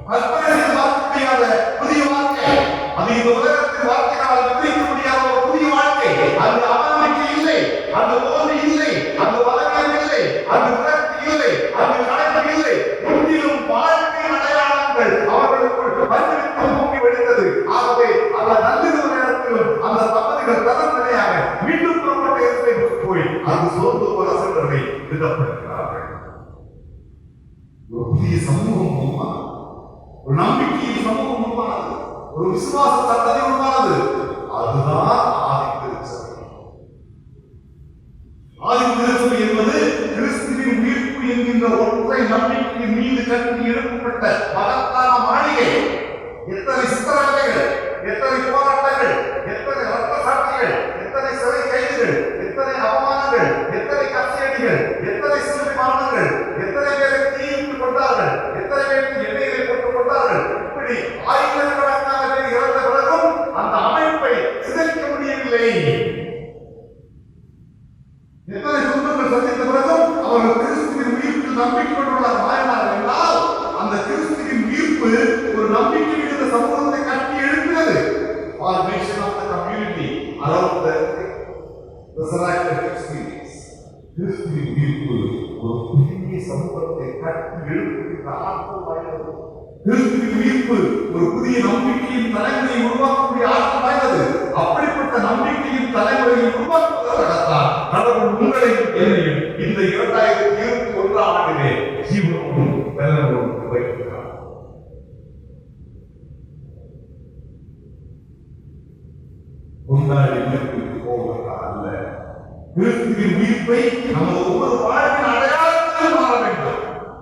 கற்பனை செய்து பார்க்க முடியாத புதிய வாழ்க்கை, அது இந்த உலகத்தின் வார்த்தைகளால் விவரிக்க முடியாத ஒரு புதிய வாழ்க்கை. அது அவநம்பிக்கை இல்லை, அது போது இல்லை, அது வளர்ச்சி இல்லை, அது விரக்தி இல்லை, அது கணக்கு இல்லை. முற்றிலும் வாழ்க்கையின் அடையாளங்கள் அவர்களுக்குள் மறுபடியும் தூக்கி வெடித்தது. ஆகவே அந்த நள்ளிரவு நேரத்திலும் அந்த தம்பதிகள் தரம் நிலையாக மீண்டும் புறப்பட்ட எருசலேமுக்கு போய் அது சோர்ந்து போல சென்றவரை விடப்படுகிறார்கள். ஒரு புதிய சமூகம் உருவானது, ஒரு நம்பிக்கையின் சமூகம் உருவானது, ஒரு விசுவாச சந்ததி உருவானது. அதுதான் ஆதி திருச்சபை. ஆதி திருச்சபை என்பது கிறிஸ்துவின் உயிர்ப்பு என்கின்ற ஒற்றை நம்பிக்கையின் மீது கட்டி எழுப்பப்பட்ட மகத்தான மாளிகை. எத்தனை சித்திரவதைகள், எத்தனை போராட்டங்கள், எத்தனை ரத்த சாட்சிகள், எத்தனை சிறை கைதுகள், எத்தனை அவமானங்கள், எத்தனை கச்சேரிகள், எத்தனை சிலுவை மரணங்கள், எத்தனை பேரை தீயிட்டு கொண்டார்கள், எத்தனை பேருக்கு எண்ணெய்களை போட்டுக் கொண்டார்கள். இப்படி ஆயிரக்கணக்கான பேர் இறந்த பிறகும் அந்த அமைப்பை சிதைக்க முடியவில்லை. எத்தனை துன்பங்கள் சந்தித்த பிறகும் அவர்கள் கிறிஸ்துவின் உயிர்ப்பில் நம்பிக்கை கொண்டுள்ளார் மாறினார்கள் என்றால் அந்த கிறிஸ்துவின் உயிர்ப்பு ஒரு நம்பிக்கை மிகுந்த சமூகத்தை கட்டி எழுப்பினது. Formation of the community around the resurrected experience. கிறிஸ்துவின் உயிர்ப்பு ஒரு புதிய சமூகத்தை கட்டி எழுப்புகின்ற ஆற்றல் வாய்ந்தது. கிறிஸ்துவின் உயிர்ப்பு ஒரு புதிய நம்பிக்கையின் தலைமுறையை உருவாக்கக்கூடிய ஆற்றல் வாய்ந்தது. அப்படிப்பட்ட நம்பிக்கையின் தலைமுறையை உருவாக்குவதற்காகத்தான் கடவுள் உங்களையும் என்னையும் இந்த 2021 ஆண்டிலே ஜீவனோடும் வெள்ளனோடும் வைக்கிறார். முன்னாடி உயிர்ப்புக்கு போவதற்காக அல்ல, கிறிஸ்துவின் உயிர்ப்பை நமது ஒவ்வொரு வாழ்வின் அடையாளத்திலும் மாற வேண்டும்.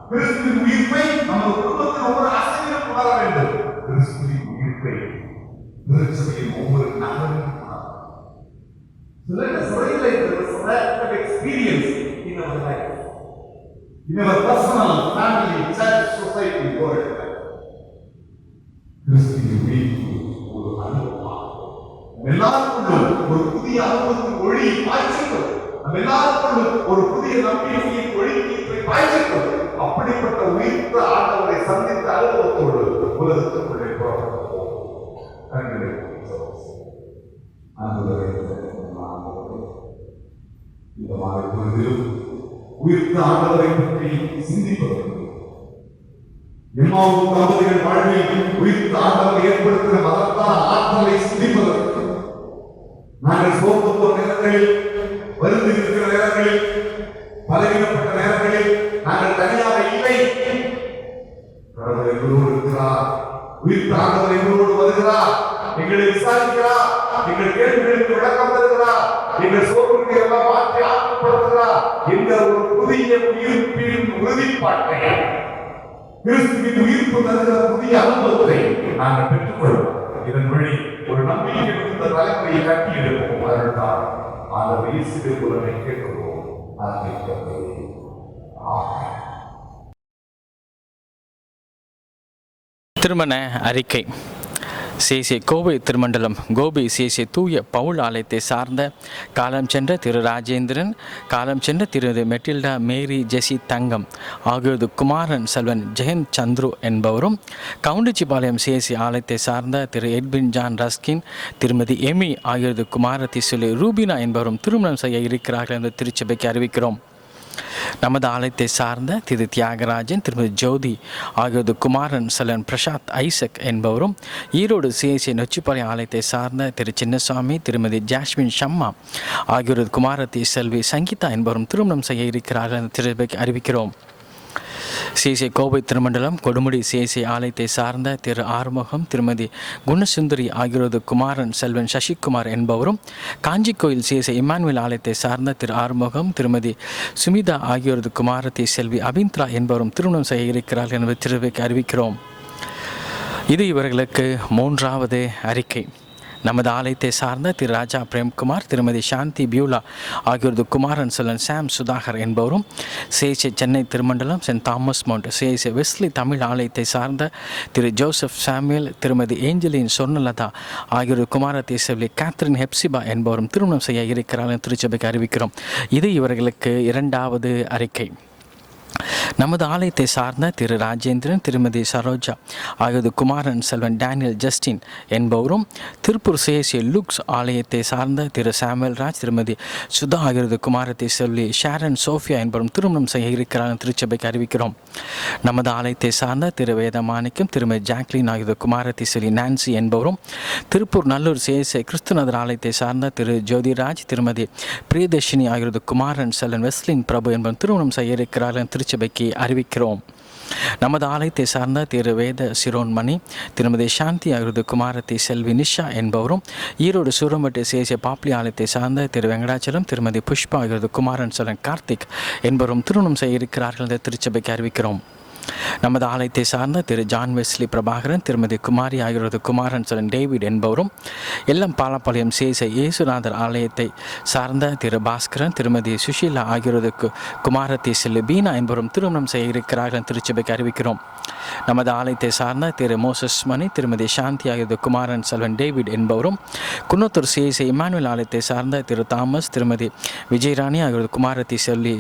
கிறிஸ்துவின் உயிர்ப்பை நமது குடும்பத்தின் ஒவ்வொரு அசைவிலும் மாற வேண்டும். கிறிஸ்துவின் உயிர்ப்பை திருச்சபையின் ஒவ்வொரு நகரிலும் Let us relate the resurrected experience in our life, in our personal, family, church, society, world. கிறிஸ்துவின் உயிர்ப்பு ஒரு அனுபவமாகும். எல்லாருக்குள்ளும் ஒரு புதிய அனுபவத்தின் ஒளி பாய்ச்சட்டும். நம்ம எல்லாருக்குள்ளும் ஒரு புதிய நம்பிக்கையின் ஒளியை பாய்ச்சட்டும். அப்படிப்பட்ட உயிர்த்த ஆண்டவரை சந்தித்த அனுபவத்தோடு உலகத்திற்குள்ளே புறப்பட்டோம். கண்களை இந்த மாதிரி பொழுதிலும் உயிர்த்த ஆண்டவரை பற்றி சிந்திப்பதற்கு எம்மாவும் தம்பதிகள் வாழ்வில் உயிர்த்த ஆண்டவர் ஏற்படுத்தின மகத்தான ஆற்றலை சிந்திப்பதற்கு நாங்கள் சோர்ந்து போன நேரங்களில், வருந்தி இருக்கிற நேரங்களில், பலவீனப்பட்ட நேரங்களில் நாங்கள் தனியாக இல்லை. கடவுள் எங்களோடு இருக்கிறார். உயிர்த்த ஆண்டவர் எங்களோடு வருகிறார். எங்களை விசாரிக்கிறார். எங்கள் கேள்விகளுக்கு விளக்கம் தருகிறார். எங்கள் சோர்வுகளை எல்லாம் மாற்றி ஆக்கப்படுகிறார் என்ற ஒரு புதிய உயிர்ப்பின் உறுதிப்பாட்டை, கிறிஸ்துவின் உயிர்ப்பு தருகிற புதிய அனுபவத்தை நாங்கள் பெற்றுக்கொள்வோம். இதன் வழி ஒரு நம்பிக்கை மிகுந்த தலைமுறையை கட்டி எடுப்போம். அதற்காக அந்த இயேசுவை குரலை கேட்கிறோம். திருமண அறிக்கை. சிஎஸ்ஐ கோவை திருமண்டலம் கோபி சிஎஸ்ஐ தூய பவுல் ஆலயத்தை சார்ந்த காலம் சென்ற திரு ராஜேந்திரன், காலம் சென்ற திரு மெட்டில்டா மேரி ஜெசி தங்கம் ஆகியோரது குமாரன் செல்வன் ஜெயந்த் சந்துரு என்பவரும், கவுண்டிச்சிபாளையம் சிஎஸ்ஐ ஆலயத்தை சார்ந்த திரு எட்வின் ஜான் ரஸ்கின், திருமதி எமி ஆகியோரது குமாரத்தி சொல்லி ரூபினா என்பவரும் திருமணம் செய்ய இருக்கிறார்கள் என்று திருச்சபைக்கு அறிவிக்கிறோம். நமது ஆலயத்தை சார்ந்த திரு தியாகராஜன், திருமதி ஜோதி ஆகியோரது குமாரன் செல்வன் பிரசாத் ஐசக் என்பவரும், ஈரோடு சிஎஸ்ஐ நொச்சிப்பாளையம் ஆலயத்தை சார்ந்த திரு சின்னசாமி, திருமதி ஜாஸ்மின் ஷம்மா ஆகியோரது குமாரத்தி செல்வி சங்கீதா என்பவரும் திருமணம் செய்ய இருக்கிறார்கள் என்று திருச்சபைக்கு அறிவிக்கிறோம். சிஎஸ்ஐ கோவை திருமண்டலம் கொடுமுடி சிஎஸ்ஐ ஆலயத்தை சார்ந்த திரு ஆறுமுகம், திருமதி குணசுந்தரி ஆகியோரது குமாரன் செல்வன் சசிகுமார் என்பவரும், காஞ்சி கோயில் சிஎஸ்ஐ இமானுவேல் ஆலயத்தை சார்ந்த திரு ஆறுமுகம், திருமதி சுமிதா ஆகியோரது குமாரத்தை செல்வி அபிந்த்ரா என்பவரும் திருமணம் செய்ய இருக்கிறார்கள் என்பதை திருவைக்கு அறிவிக்கிறோம். இது இவர்களுக்கு 3வது அறிக்கை. நமது ஆலயத்தை சார்ந்த திரு ராஜா பிரேம்குமார், திருமதி சாந்தி பியூலா ஆகியோரது குமாரன் செல்வன் சாம் சுதாகர் என்பவரும், சிஐசி சென்னை திருமண்டலம் saint Thomas mount CIC Wesley Tamil ஆலயத்தை சார்ந்த திரு ஜோசப் சாமுவேல், திருமதி ஏஞ்சலின் சொர்ணலதா ஆகியோரது குமாரத்தை செல்வி கேத்ரின் ஹெப்சிபா என்பவரும் திருமணம் செய்ய இருக்கிறார்கள் திருச்சபைக்கு அறிவிக்கிறோம். இது இவர்களுக்கு இரண்டாவது அறிக்கை. நமது ஆலயத்தை சார்ந்த திரு ராஜேந்திரன், திருமதி சரோஜா ஆகியோரது குமாரன் செல்வன் டேனியல் ஜஸ்டின் என்பவரும், திருப்பூர் சிஎஸ்சி லுக்ஸ் ஆலயத்தை சார்ந்த திரு சாமுவேல் ராஜ், திருமதி சுதா ஆகியோரது குமாரத்தை செல்வி ஷாரன் சோஃபியா என்பவரும் திருமணம் செய்ய இருக்கிறார்கள் திருச்சபைக்கு அறிவிக்கிறோம். நமது ஆலயத்தை சார்ந்த திரு வேதமாணிக்கம், திருமதி ஜாக்லின் ஆகியோரது குமாரத்தை செல்வி நான்சி என்பவரும், திருப்பூர் நல்லூர் சிஎஸ்சி கிறிஸ்துநகர் ஆலயத்தை சார்ந்த திரு ஜோதிராஜ், திருமதி பிரியதர்ஷினி ஆகியோரது குமாரன் செல்வன் வெஸ்லின் பிரபு என்பவரும் திருமணம் செய்ய இருக்கிறார்கள் திருச்சபைக்கு அறிவிக்கிறோம். நமது ஆலயத்தை சார்ந்த திரு வேத சிரோன்மணி, திருமதி சாந்தி ஆகியோரது குமாரத்தை செல்வி நிஷா என்பவரும், ஈரோடு சூரம்பட்டி சேசிய பாப்லி ஆலயத்தை சார்ந்த திரு வெங்கடாச்சலம், திருமதி புஷ்பா ஆகியோரது குமாரன் செல்வன் கார்த்திக் என்பவரும் திருமணம் செய்ய இருக்கிறார்கள் என்று திருச்சபைக்கு அறிவிக்கிறோம். நமது ஆலயத்தை சார்ந்த திரு ஜான் வெஸ்லி பிரபாகரன், திருமதி குமாரி ஆகியோரது குமாரன் செல்வன் டேவிட் என்பவரும், எல்லம் பாலப்பாளையம் சேசை இயேசுநாதர் ஆலயத்தை சார்ந்த திரு பாஸ்கரன், திருமதி சுஷீலா ஆகியோரது குமாரத்தை செல்வி பீனா என்பவரும் திருமணம் செய்ய இருக்கிறார்கள் திருச்சபைக்கு அறிவிக்கிறோம். நமது ஆலயத்தை சார்ந்த திரு மோசஸ் மணி, திருமதி சாந்தி ஆகியோரது குமாரன் செல்வன் டேவிட் என்பவரும், குன்னத்தூர் சிஐசி இமானுவேல் ஆலயத்தை சார்ந்த திரு தாமஸ், திருமதி விஜயராணி ஆகியோரது குமாரத்தை செல்வி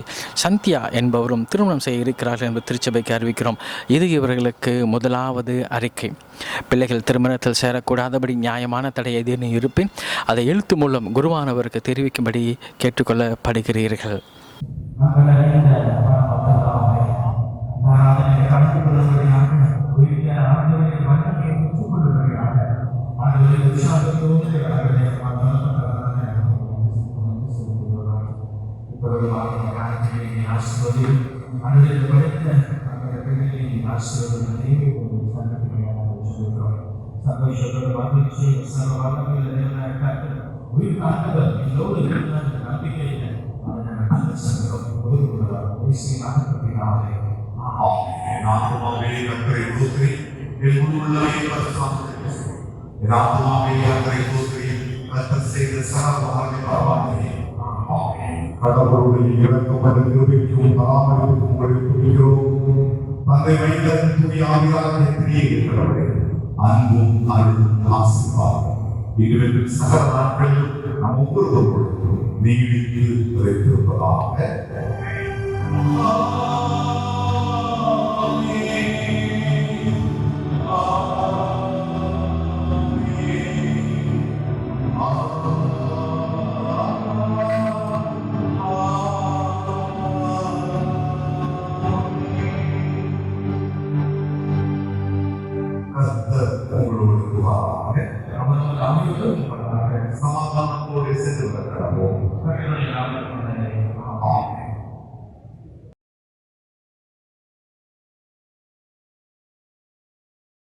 சந்தியா என்பவரும் திருமணம் செய்ய இருக்கிறார்கள் என்பது திருச்சபைக்கு அறிவிக்கிறோம். இது இவர்களுக்கு முதலாவது அறிக்கை. பிள்ளைகள் திருமணத்தில் சேரக்கூடாதபடி நியாயமான தடை ஏதேனும் இருப்பின் அதை எழுத்து மூலம் குருவானவருக்கு தெரிவிக்கும்படி கேட்டுக்கொள்ளப்படுகிறீர்கள். சந்தோஷத்தோடு மகிழ்ச்சி சர்வ உயிர்காண்டவர் எல்லோரு நம்பிக்கையில் கடவுளுடைய இறக்கும் கிருபைக்கும் பராமரிப்புக்கும் உங்களை துதிக்கிறோம். தந்தை மைந்தன் துணி ஆவியாகிய திரியேற்றவரே, அன்பும் அருளும் ஆசீர்வாதம் எங்களுக்கு சகல நாட்களிலும் நம் ஒவ்வொருவருக்கும் நீடித்து உரைத்திருப்பதாக. சமாதானத்தோடு சென்று வருகிறோம்.